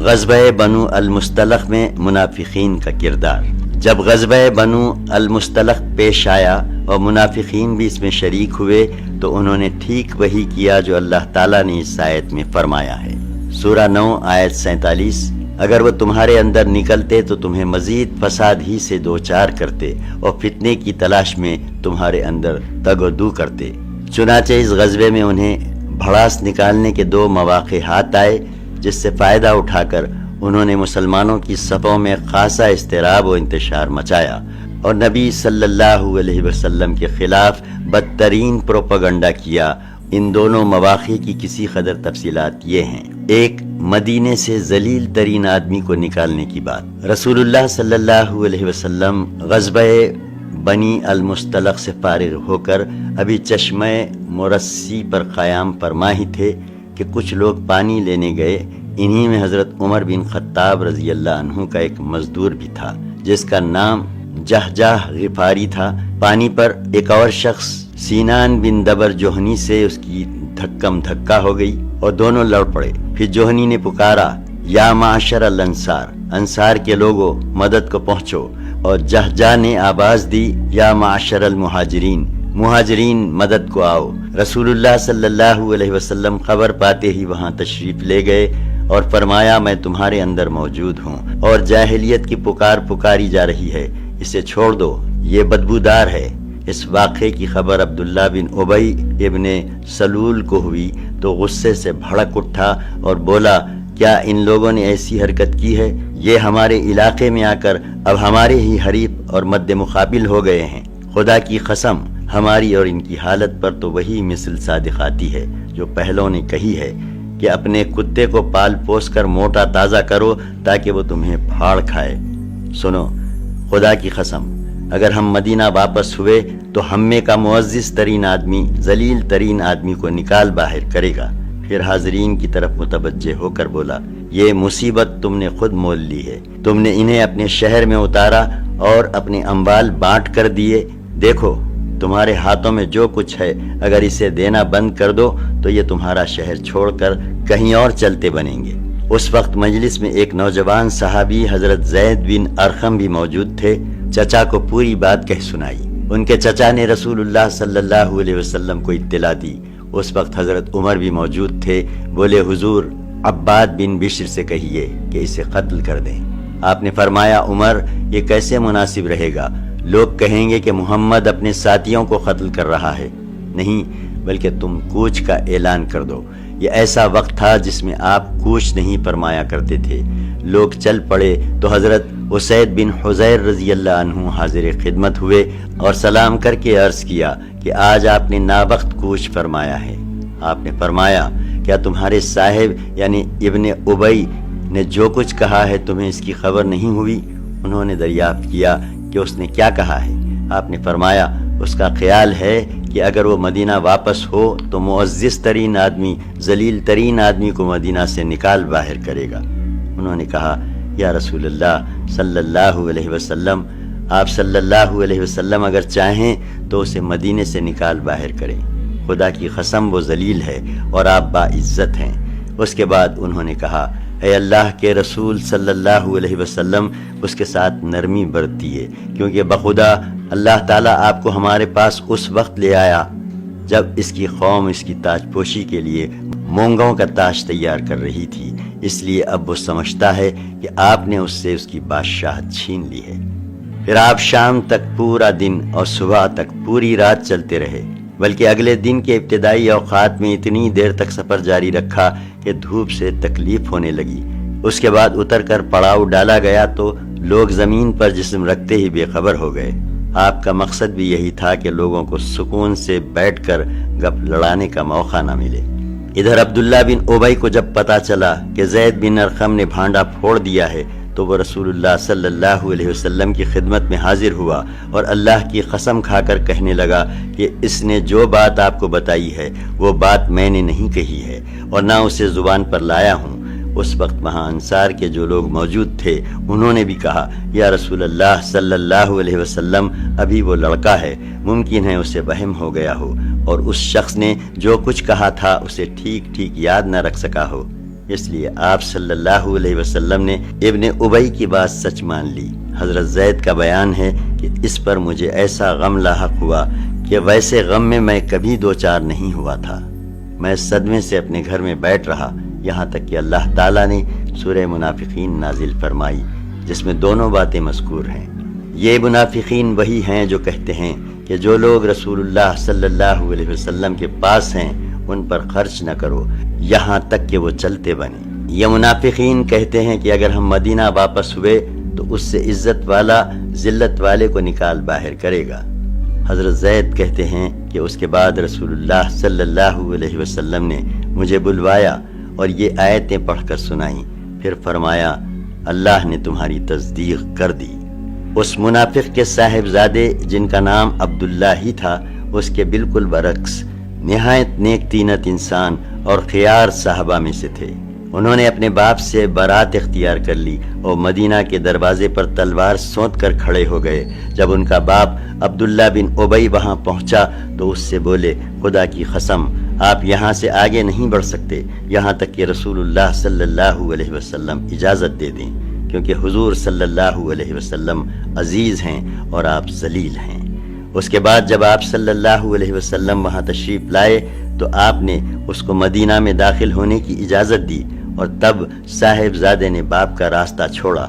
غزوہ بنو المصطلق میں منافقین کا کردار۔ جب غزوہ بنو المصطلق پیش آیا اور منافقین بھی اس میں شریک ہوئے تو انہوں نے ٹھیک وہی کیا جو اللہ تعالیٰ نے اس آیت میں فرمایا ہے۔ سورہ 9 آیت 47، اگر وہ تمہارے اندر نکلتے تو تمہیں مزید فساد ہی سے دوچار کرتے اور فتنے کی تلاش میں تمہارے اندر تگ و دو کرتے۔ چنانچہ اس غزوے میں انہیں بھڑاس نکالنے کے 2 مواقع ہاتھ آئے، جس سے فائدہ اٹھا کر انہوں نے مسلمانوں کی صفوں میں خاصا اضطراب و انتشار مچایا اور نبی صلی اللہ علیہ وسلم کے خلاف بدترین پروپیگنڈا کیا۔ ان دونوں مواقع کی کسی قدر تفصیلات یہ ہیں۔ ایک، مدینے سے ذلیل ترین آدمی کو نکالنے کی بات۔ رسول اللہ صلی اللہ علیہ وسلم غزوہ بنی المصطلق سے فارغ ہو کر ابھی چشمہ مرسی پر قیام فرما ہی تھے کہ کچھ لوگ پانی لینے گئے۔ انہی میں حضرت عمر بن خطاب رضی اللہ عنہ کا ایک مزدور بھی تھا جس کا نام جہجاہ غفاری تھا۔ پانی پر ایک اور شخص سینان بن دبر جوہنی سے اس کی دھکم دھکا ہو گئی اور دونوں لڑ پڑے۔ پھر جوہنی نے پکارا، یا معاشر الانصار، انصار کے لوگوں مدد کو پہنچو، اور جہجاہ نے آواز دی، یا معاشر المہاجرین، مہاجرین مدد کو آؤ۔ رسول اللہ صلی اللہ علیہ وسلم خبر پاتے ہی وہاں تشریف لے گئے اور فرمایا، میں تمہارے اندر موجود ہوں اور جاہلیت کی پکار پکاری جا رہی ہے، اسے چھوڑ دو، یہ بدبودار ہے۔ اس واقعے کی خبر عبداللہ بن ابی ابن سلول کو ہوئی تو غصے سے بھڑک اٹھا اور بولا، کیا ان لوگوں نے ایسی حرکت کی ہے؟ یہ ہمارے علاقے میں آ کر اب ہمارے ہی حریف اور مد مقابل ہو گئے ہیں۔ خدا کی قسم، ہماری اور ان کی حالت پر تو وہی مثل صادق آتی ہے جو پہلوں نے کہی ہے کہ اپنے کتے کو پال پوس کر موٹا تازہ کرو تاکہ وہ تمہیں پھاڑ کھائے۔ سنو، خدا کی قسم، اگر ہم مدینہ واپس ہوئے تو ہم میں کا معزز ترین آدمی ذلیل ترین آدمی کو نکال باہر کرے گا۔ پھر حاضرین کی طرف متوجہ ہو کر بولا، یہ مصیبت تم نے خود مول لی ہے، تم نے انہیں اپنے شہر میں اتارا اور اپنے اموال بانٹ کر دیے۔ دیکھو، تمہارے ہاتھوں میں جو کچھ ہے، اگر اسے دینا بند کر دو تو یہ تمہارا شہر چھوڑ کر کہیں اور چلتے بنیں گے۔ اس وقت مجلس میں ایک نوجوان صحابی حضرت زید بن ارقم بھی موجود تھے۔ چچا کو پوری بات کہہ سنائی۔ ان کے چچا نے رسول اللہ صلی اللہ علیہ وسلم کو اطلاع دی۔ اس وقت حضرت عمر بھی موجود تھے۔ بولے، حضور، عباد بن بشر سے کہیے کہ اسے قتل کر دیں۔ آپ نے فرمایا، عمر، یہ کیسے مناسب رہے گا؟ لوگ کہیں گے کہ محمد اپنے ساتھیوں کو قتل کر رہا ہے۔ نہیں، بلکہ تم کوچ کا اعلان کر دو۔ یہ ایسا وقت تھا جس میں آپ کوچ نہیں فرمایا کرتے تھے۔ لوگ چل پڑے تو حضرت اسید بن حضیر رضی اللہ عنہ حاضر خدمت ہوئے اور سلام کر کے عرض کیا کہ آج آپ نے ناوقت کوچ فرمایا ہے۔ آپ نے فرمایا، کیا تمہارے صاحب یعنی ابن ابی نے جو کچھ کہا ہے تمہیں اس کی خبر نہیں ہوئی؟ انہوں نے دریافت کیا کہ اس نے کیا کہا ہے؟ آپ نے فرمایا، اس کا خیال ہے کہ اگر وہ مدینہ واپس ہو تو معزز ترین آدمی ذلیل ترین آدمی کو مدینہ سے نکال باہر کرے گا۔ انہوں نے کہا، یا رسول اللہ صلی اللہ علیہ وسلم، آپ صلی اللہ علیہ وسلم اگر چاہیں تو اسے مدینے سے نکال باہر کریں۔ خدا کی قسم، وہ ذلیل ہے اور آپ باعزت ہیں۔ اس کے بعد انہوں نے کہا، اے اللہ کے رسول صلی اللہ علیہ وسلم، اس کے ساتھ نرمی برتیے، کیونکہ بخدا اللہ تعالیٰ آپ کو ہمارے پاس اس وقت لے آیا جب اس کی قوم اس کی تاج پوشی کے لیے مونگوں کا تاج تیار کر رہی تھی، اس لیے اب وہ سمجھتا ہے کہ آپ نے اس سے اس کی بادشاہت چھین لی ہے۔ پھر آپ شام تک پورا دن اور صبح تک پوری رات چلتے رہے۔ بلکہ اگلے دن کے ابتدائی اوقات میں اتنی دیر تک سفر جاری رکھا کہ دھوپ سے تکلیف ہونے لگی۔ اس کے بعد اتر کر پڑاؤ ڈالا گیا تو لوگ زمین پر جسم رکھتے ہی بے خبر ہو گئے۔ آپ کا مقصد بھی یہی تھا کہ لوگوں کو سکون سے بیٹھ کر گپ لڑانے کا موقع نہ ملے۔ ادھر عبداللہ بن ابی کو جب پتا چلا کہ زید بن ارقم نے بھانڈا پھوڑ دیا ہے تو وہ رسول اللہ صلی اللہ علیہ وسلم کی خدمت میں حاضر ہوا اور اللہ کی قسم کھا کر کہنے لگا کہ اس نے جو بات آپ کو بتائی ہے وہ بات میں نے نہیں کہی ہے اور نہ اسے زبان پر لایا ہوں۔ اس وقت وہاں انصار کے جو لوگ موجود تھے انہوں نے بھی کہا، یا رسول اللہ صلی اللہ علیہ وسلم، ابھی وہ لڑکا ہے، ممکن ہے اسے وہم ہو گیا ہو اور اس شخص نے جو کچھ کہا تھا اسے ٹھیک ٹھیک یاد نہ رکھ سکا ہو، اس لیے آپ صلی اللہ علیہ وسلم نے ابن ابی کی بات سچ مان لی۔ حضرت زید کا بیان ہے کہ اس پر مجھے ایسا غم لاحق ہوا کہ ویسے غم میں کبھی دو چار نہیں ہوا تھا۔ میں صدمے سے اپنے گھر میں بیٹھ رہا یہاں تک کہ اللہ تعالیٰ نے سورہ منافقین نازل فرمائی جس میں دونوں باتیں مذکور ہیں۔ یہ منافقین وہی ہیں جو کہتے ہیں کہ جو لوگ رسول اللہ صلی اللہ علیہ وسلم کے پاس ہیں ان پر خرچ نہ کرو یہاں تک کہ وہ چلتے بنے۔ یہ منافقین کہتے ہیں کہ اگر ہم مدینہ واپس ہوئے تو اس سے عزت والا ذلت والے کو نکال باہر کرے گا۔ حضرت زید کہتے ہیں کہ اس کے بعد رسول اللہ صلی اللہ علیہ وسلم نے مجھے بلوایا اور یہ آیتیں پڑھ کر سنائیں، پھر فرمایا اللہ نے تمہاری تصدیق کر دی۔ اس منافق کے صاحبزادے جن کا نام عبداللہ ہی تھا اس کے بالکل برعکس نہایت نیک تینت انسان اور خیار صحابہ میں سے تھے۔ انہوں نے اپنے باپ سے برات اختیار کر لی اور مدینہ کے دروازے پر تلوار سونت کر کھڑے ہو گئے۔ جب ان کا باپ عبداللہ بن ابی وہاں پہنچا تو اس سے بولے، خدا کی قسم آپ یہاں سے آگے نہیں بڑھ سکتے یہاں تک کہ رسول اللہ صلی اللہ علیہ وسلم اجازت دے دیں، کیونکہ حضور صلی اللہ علیہ وسلم عزیز ہیں اور آپ ذلیل ہیں۔ اس کے بعد جب آپ صلی اللہ علیہ وسلم وہاں تشریف لائے تو آپ نے اس کو مدینہ میں داخل ہونے کی اجازت دی اور تب صاحبزادے نے باپ کا راستہ چھوڑا۔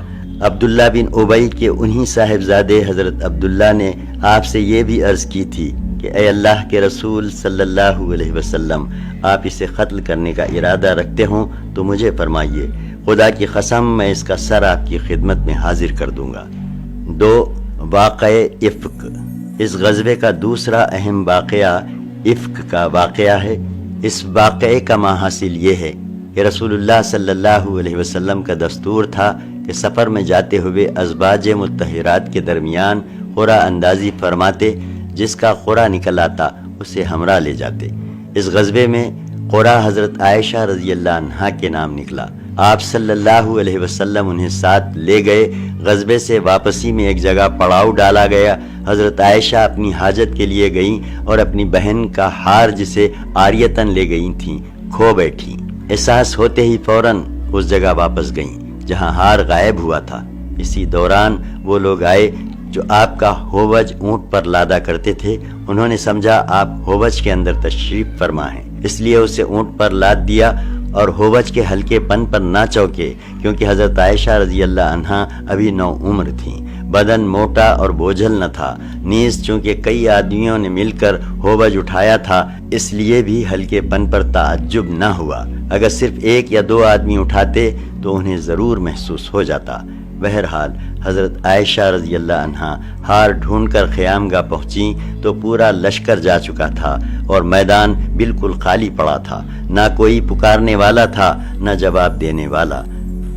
عبداللہ بن ابی کے انہی صاحبزادے حضرت عبداللہ نے آپ سے یہ بھی عرض کی تھی کہ اے اللہ کے رسول صلی اللہ علیہ وسلم، آپ اسے قتل کرنے کا ارادہ رکھتے ہوں تو مجھے فرمائیے، خدا کی قسم میں اس کا سر آپ کی خدمت میں حاضر کر دوں گا۔ 2. واقعہ افک۔ اس غزوے کا دوسرا اہم واقعہ افک کا واقعہ ہے۔ اس واقعے کا ماحصل یہ ہے کہ رسول اللہ صلی اللہ علیہ وسلم کا دستور تھا کہ سفر میں جاتے ہوئے ازواج مطہرات کے درمیان قرعہ اندازی فرماتے، جس کا قرعہ نکل آتا اسے ہمراہ لے جاتے۔ اس غزوے میں قرعہ حضرت عائشہ رضی اللہ عنہا کے نام نکلا۔ آپ صلی اللہ علیہ وسلم انہیں ساتھ لے گئے۔ غزوے سے واپسی میں ایک جگہ پڑاؤ ڈالا گیا۔ حضرت عائشہ اپنی حاجت کے لیے گئیں اور اپنی بہن کا ہار جسے عاریتاً لے گئی تھیں کھو بیٹھیں۔ احساس ہوتے ہی فوراً اس جگہ واپس گئیں جہاں ہار غائب ہوا تھا۔ اسی دوران وہ لوگ آئے جو آپ کا ہووج اونٹ پر لادا کرتے تھے۔ انہوں نے سمجھا آپ ہووج کے اندر تشریف فرما ہیں، اس لیے اسے اونٹ پر لاد دیا اور ہووج کے ہلکے پن پر نہ چوکے، کیونکہ حضرت عائشہ رضی اللہ عنہا ابھی نوعمر تھیں۔ بدن موٹا اور بوجھل نہ تھا، نیز چونکہ کئی آدمیوں نے مل کر ہووج اٹھایا تھا اس لیے بھی ہلکے پن پر تعجب نہ ہوا۔ اگر صرف ایک یا دو آدمی اٹھاتے تو انہیں ضرور محسوس ہو جاتا۔ بہرحال حضرت عائشہ رضی اللہ عنہا ہار ڈھونڈ کر خیام گاہ پہنچیں تو پورا لشکر جا چکا تھا اور میدان بالکل خالی پڑا تھا، نہ کوئی پکارنے والا تھا نہ جواب دینے والا۔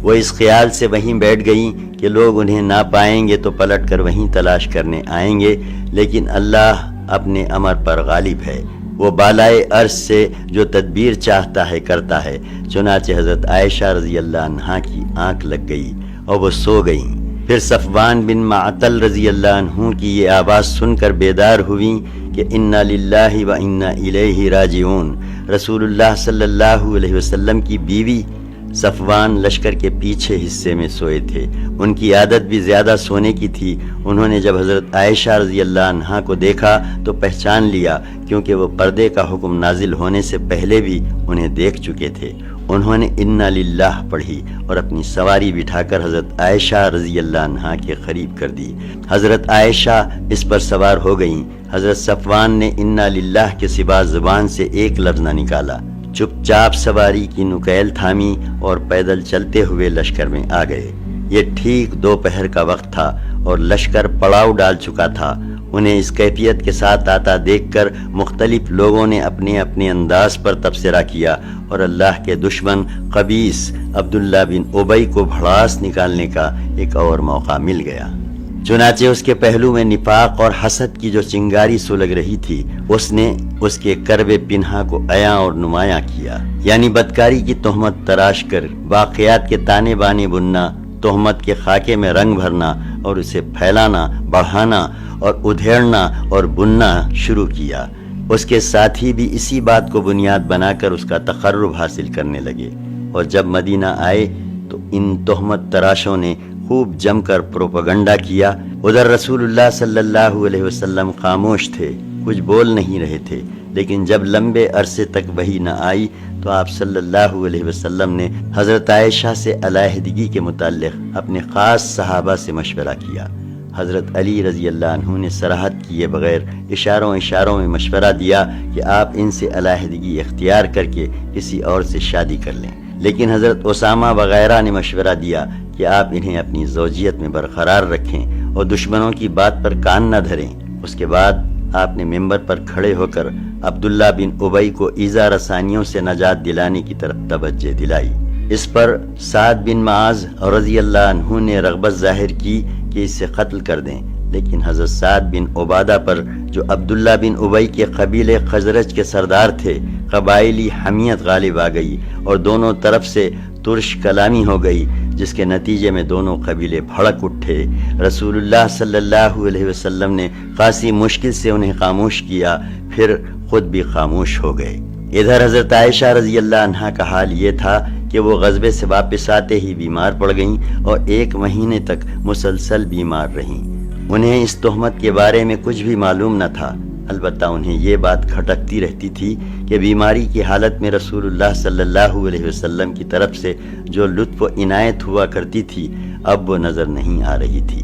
وہ اس خیال سے وہیں بیٹھ گئیں کہ لوگ انہیں نہ پائیں گے تو پلٹ کر وہیں تلاش کرنے آئیں گے، لیکن اللہ اپنے امر پر غالب ہے، وہ بالائے عرش سے جو تدبیر چاہتا ہے کرتا ہے۔ چنانچہ حضرت عائشہ رضی اللہ عنہا کی آنکھ لگ گئی اور وہ سو گئیں۔ پھر صفوان بن معطل رضی اللہ عنہ کی یہ آواز سن کر بیدار ہوئیں کہ انا للہ و انا الیہ راجعون۔ رسول اللہ صلی اللہ علیہ وسلم کی بیوی صفوان لشکر کے پیچھے حصے میں سوئے تھے۔ ان کی عادت بھی زیادہ سونے کی تھی۔ انہوں نے جب حضرت عائشہ رضی اللہ عنہا کو دیکھا تو پہچان لیا، کیونکہ وہ پردے کا حکم نازل ہونے سے پہلے بھی انہیں دیکھ چکے تھے۔ انہوں نے انا للہ پڑھی اور اپنی سواری بٹھا کر حضرت عائشہ رضی اللہ عنہا کے قریب کر دی۔ حضرت عائشہ اس پر سوار ہو گئیں۔ حضرت صفوان نے انا للہ کے سوا زبان سے ایک لفظ نہ نکالا، چپ چاپ سواری کی نکیل تھامی اور پیدل چلتے ہوئے لشکر میں آ گئے۔ یہ ٹھیک دوپہر کا وقت تھا اور لشکر پڑاؤ ڈال چکا تھا۔ انہیں اس کیفیت کے ساتھ آتا دیکھ کر مختلف لوگوں نے اپنے اپنے انداز پر تبصرہ کیا اور اللہ کے دشمن خبیث عبداللہ بن ابی کو بھڑاس نکالنے کا ایک اور موقع مل گیا۔ چنانچہ اس کے پہلو میں نفاق اور حسد کی جو چنگاری سلگ رہی تھی، اس نے اس کے کرب پنہا کو عیاں اور نمایاں کیا، یعنی بدکاری کی تہمت تراش کر واقعات کے تانے بانے بننا، تہمت کے خاکے میں رنگ بھرنا اور اسے پھیلانا، بڑھانا اور ادھیڑنا اور بننا شروع کیا۔ اس کے ساتھی بھی اسی بات کو بنیاد بنا کر اس کا تقرب حاصل کرنے لگے، اور جب مدینہ آئے تو ان تہمت تراشوں نے خوب جم کر پروپیگنڈا کیا۔ ادھر رسول اللہ صلی اللہ علیہ وسلم خاموش تھے، کچھ بول نہیں رہے تھے، لیکن جب لمبے عرصے تک وحی نہ آئی تو آپ صلی اللہ علیہ وسلم نے حضرت عائشہ سے علیحدگی کے متعلق اپنے خاص صحابہ سے مشورہ کیا۔ حضرت علی رضی اللہ عنہ نے صراحت کیے بغیر اشاروں میں مشورہ دیا کہ آپ ان سے علیحدگی اختیار کر کے کسی اور سے شادی کر لیں، لیکن حضرت اسامہ وغیرہ نے مشورہ دیا کہ آپ انہیں اپنی زوجیت میں برقرار رکھیں اور دشمنوں کی بات پر کان نہ دھریں۔ اس کے بعد آپ نے ممبر پر کھڑے ہو کر عبداللہ بن ابی کو ایذا رسانیوں سے نجات دلانے کی طرف توجہ دلائی۔ اس پر سعد بن معاذ رضی اللہ عنہ نے رغبت ظاہر کی کہ اسے قتل کر دیں، لیکن حضرت سعد بن عبادہ پر، جو عبداللہ بن ابی کے قبیلے خزرج کے سردار تھے، قبائلی حمیت غالب آ گئی اور دونوں طرف سے ترش کلامی ہو گئی، جس کے نتیجے میں دونوں قبیلے بھڑک اٹھے۔ رسول اللہ صلی اللہ علیہ وسلم نے خاصی مشکل سے انہیں خاموش کیا، پھر خود بھی خاموش ہو گئے۔ ادھر حضرت عائشہ رضی اللہ عنہا کا حال یہ تھا کہ وہ غزوے سے واپس آتے ہی بیمار پڑ گئیں اور 1 مہینے تک مسلسل بیمار رہیں۔ انہیں اس تہمت کے بارے میں کچھ بھی معلوم نہ تھا، البتہ انہیں یہ بات کھٹکتی رہتی تھی کہ بیماری کی حالت میں رسول اللہ صلی اللہ علیہ وسلم کی طرف سے جو لطف و عنایت ہوا کرتی تھی، اب وہ نظر نہیں آ رہی تھی۔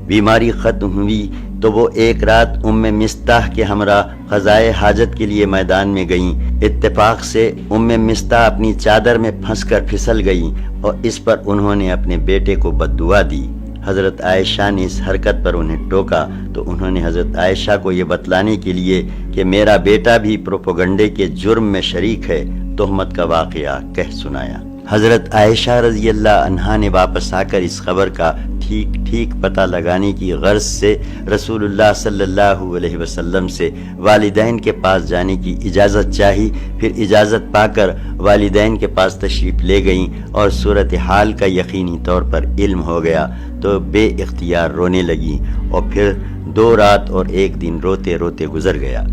بیماری ختم ہوئی تو وہ ایک رات ام مستح کے ہمراہ قضائے حاجت کے لیے میدان میں گئیں۔ اتفاق سے ام مستح اپنی چادر میں پھنس کر پھسل گئیں اور اس پر انہوں نے اپنے بیٹے کو بددعا دی۔ حضرت عائشہ نے اس حرکت پر انہیں ٹوکا تو انہوں نے حضرت عائشہ کو یہ بتلانے کے لیے کہ میرا بیٹا بھی پروپیگنڈے کے جرم میں شریک ہے، تہمت کا واقعہ کہہ سنایا۔ حضرت عائشہ رضی اللہ عنہا نے واپس آ کر اس خبر کا ٹھیک پتہ لگانے کی غرض سے رسول اللہ صلی اللہ علیہ وسلم سے والدین کے پاس جانے کی اجازت چاہی۔ پھر اجازت پا کر والدین کے پاس تشریف لے گئیں اور صورتحال کا یقینی طور پر علم ہو گیا تو بے اختیار رونے لگیں، اور پھر 2 رات اور 1 دن روتے روتے گزر گیا۔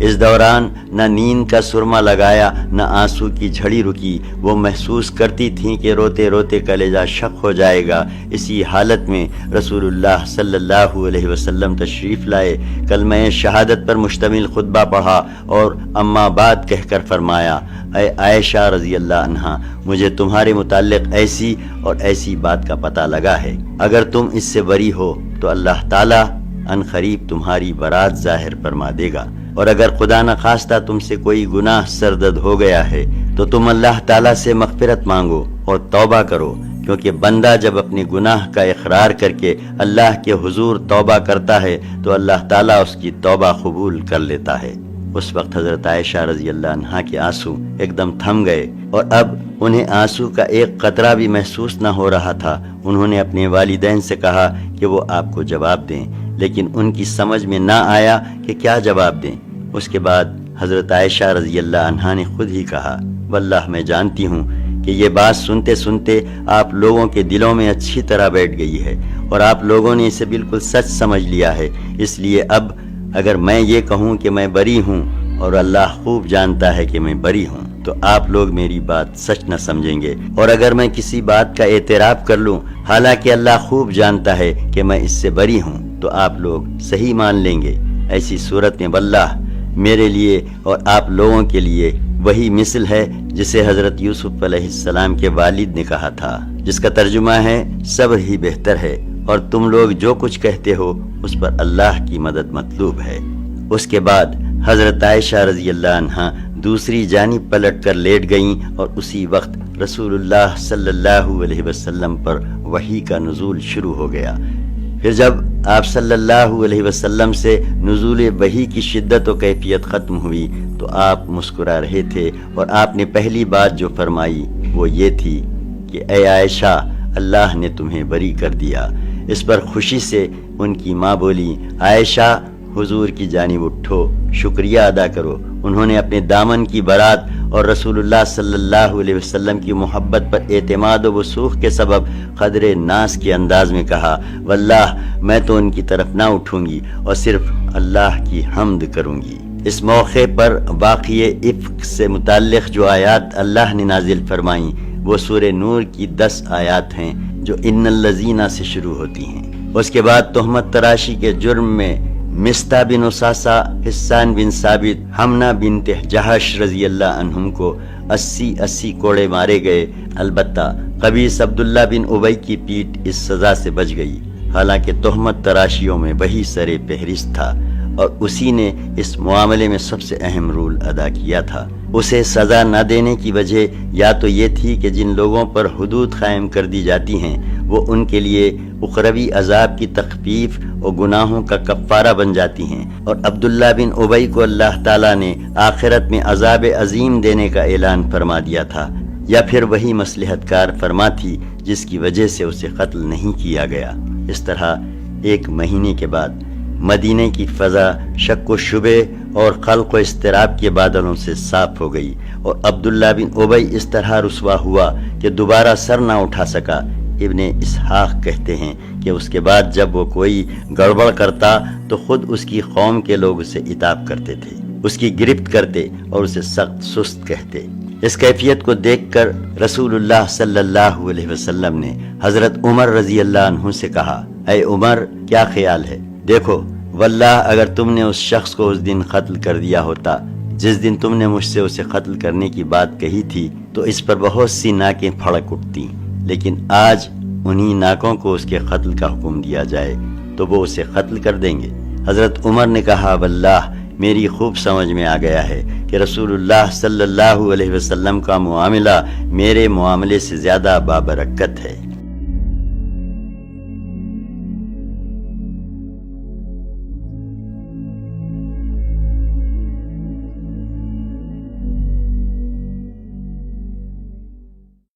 اس دوران نہ نیند کا سرما لگایا، نہ آنسو کی جھڑی رکی۔ وہ محسوس کرتی تھیں کہ روتے روتے کلیجہ شق ہو جائے گا۔ اسی حالت میں رسول اللہ صلی اللہ علیہ وسلم تشریف لائے، کلمہ شہادت پر مشتمل خطبہ پڑھا اور اما بعد کہہ کر فرمایا، اے عائشہ رضی اللہ عنہا، مجھے تمہارے متعلق ایسی اور ایسی بات کا پتہ لگا ہے۔ اگر تم اس سے بری ہو تو اللہ تعالیٰ عنقریب تمہاری برات ظاہر فرما دے گا، اور اگر خدا نخواستہ تم سے کوئی گناہ سرزد ہو گیا ہے تو تم اللہ تعالیٰ سے مغفرت مانگو اور توبہ کرو، کیونکہ بندہ جب اپنے گناہ کا اقرار کر کے اللہ کے حضور توبہ کرتا ہے تو اللہ تعالیٰ اس کی توبہ قبول کر لیتا ہے۔ اس وقت حضرت عائشہ رضی اللہ عنہا کے آنسو ایک دم تھم گئے اور اب انہیں آنسو کا ایک قطرہ بھی محسوس نہ ہو رہا تھا۔ انہوں نے اپنے والدین سے کہا کہ وہ آپ کو جواب دیں، لیکن ان کی سمجھ میں نہ آیا کہ کیا جواب دیں۔ اس کے بعد حضرت عائشہ رضی اللہ عنہا نے خود ہی کہا، واللہ میں جانتی ہوں کہ یہ بات سنتے سنتے آپ لوگوں کے دلوں میں اچھی طرح بیٹھ گئی ہے اور آپ لوگوں نے اسے بالکل سچ سمجھ لیا ہے۔ اس لیے اب اگر میں یہ کہوں کہ میں بری ہوں، اور اللہ خوب جانتا ہے کہ میں بری ہوں، تو آپ لوگ میری بات سچ نہ سمجھیں گے، اور اگر میں کسی بات کا اعتراف کر لوں حالانکہ اللہ خوب جانتا ہے کہ میں اس سے بری ہوں، تو آپ لوگ صحیح مان لیں گے۔ ایسی صورت میں واللہ میرے لیے اور آپ لوگوں کے لیے وہی مثل ہے جسے حضرت یوسف علیہ السلام کے والد نے کہا تھا، جس کا ترجمہ ہے صبر ہی بہتر ہے، اور تم لوگ جو کچھ کہتے ہو اس پر اللہ کی مدد مطلوب ہے۔ اس کے بعد حضرت عائشہ رضی اللہ عنہا دوسری جانب پلٹ کر لیٹ گئیں، اور اسی وقت رسول اللہ صلی اللہ علیہ وسلم پر وحی کا نزول شروع ہو گیا۔ پھر جب آپ صلی اللہ علیہ وسلم سے نزول وحی کی شدت و کیفیت ختم ہوئی تو آپ مسکرا رہے تھے، اور آپ نے پہلی بات جو فرمائی وہ یہ تھی کہ اے عائشہ، اللہ نے تمہیں بری کر دیا۔ اس پر خوشی سے ان کی ماں بولی، عائشہ حضور کی جانب اٹھو، شکریہ ادا کرو۔ انہوں نے اپنے دامن کی برات اور رسول اللہ صلی اللہ علیہ وسلم کی محبت پر اعتماد و وثوق کے سبب قدر ناز کے انداز میں کہا، واللہ میں تو ان کی طرف نہ اٹھوں گی اور صرف اللہ کی حمد کروں گی۔ اس موقع پر واقعہ افک سے متعلق جو آیات اللہ نے نازل فرمائیں وہ سورہ نور کی 10 آیات ہیں جو ان الذین سے شروع ہوتی ہیں۔ اس کے بعد تہمت تراشی کے جرم میں مستہ بن اساسہ، حسان بن ثابت، حمنہ بنت جہش رضی اللہ عنہم کو 80 کوڑے مارے گئے۔ البتہ قبیص عبداللہ بن ابی کی پیٹھ اس سزا سے بچ گئی، حالانکہ تہمت تراشیوں میں وہی سر فہرست تھا اور اسی نے اس معاملے میں سب سے اہم رول ادا کیا تھا۔ اسے سزا نہ دینے کی وجہ یا تو یہ تھی کہ جن لوگوں پر حدود قائم کر دی جاتی ہیں وہ ان کے لیے اخروی عذاب کی تخفیف اور گناہوں کا کفارہ بن جاتی ہیں، اور عبداللہ بن ابی کو اللہ تعالیٰ نے آخرت میں عذاب عظیم دینے کا اعلان فرما دیا تھا، یا پھر وہی مصلحت کار فرما تھی جس کی وجہ سے اسے قتل نہیں کیا گیا۔ اس طرح 1 مہینے کے بعد مدینے کی فضا شک و شبے اور قلق و اضطراب کے بادلوں سے صاف ہو گئی، اور عبداللہ بن ابی اس طرح رسوا ہوا کہ دوبارہ سر نہ اٹھا سکا۔ ابن اسحاق کہتے ہیں کہ اس کے بعد جب وہ کوئی گڑبڑ کرتا تو خود اس کی قوم کے لوگ اسے عتاب کرتے تھے، اس کی گرفت کرتے اور اسے سخت سست کہتے۔ اس کیفیت کو دیکھ کر رسول اللہ صلی اللہ علیہ وسلم نے حضرت عمر رضی اللہ عنہ سے کہا، اے عمر، کیا خیال ہے؟ دیکھو واللہ اگر تم نے اس شخص کو اس دن قتل کر دیا ہوتا جس دن تم نے مجھ سے اسے قتل کرنے کی بات کہی تھی تو اس پر بہت سی ناکیں پھڑک اٹھتی، لیکن آج انہی ناکوں کو اس کے قتل کا حکم دیا جائے تو وہ اسے قتل کر دیں گے۔ حضرت عمر نے کہا، واللہ میری خوب سمجھ میں آ گیا ہے کہ رسول اللہ صلی اللہ علیہ وسلم کا معاملہ میرے معاملے سے زیادہ بابرکت ہے۔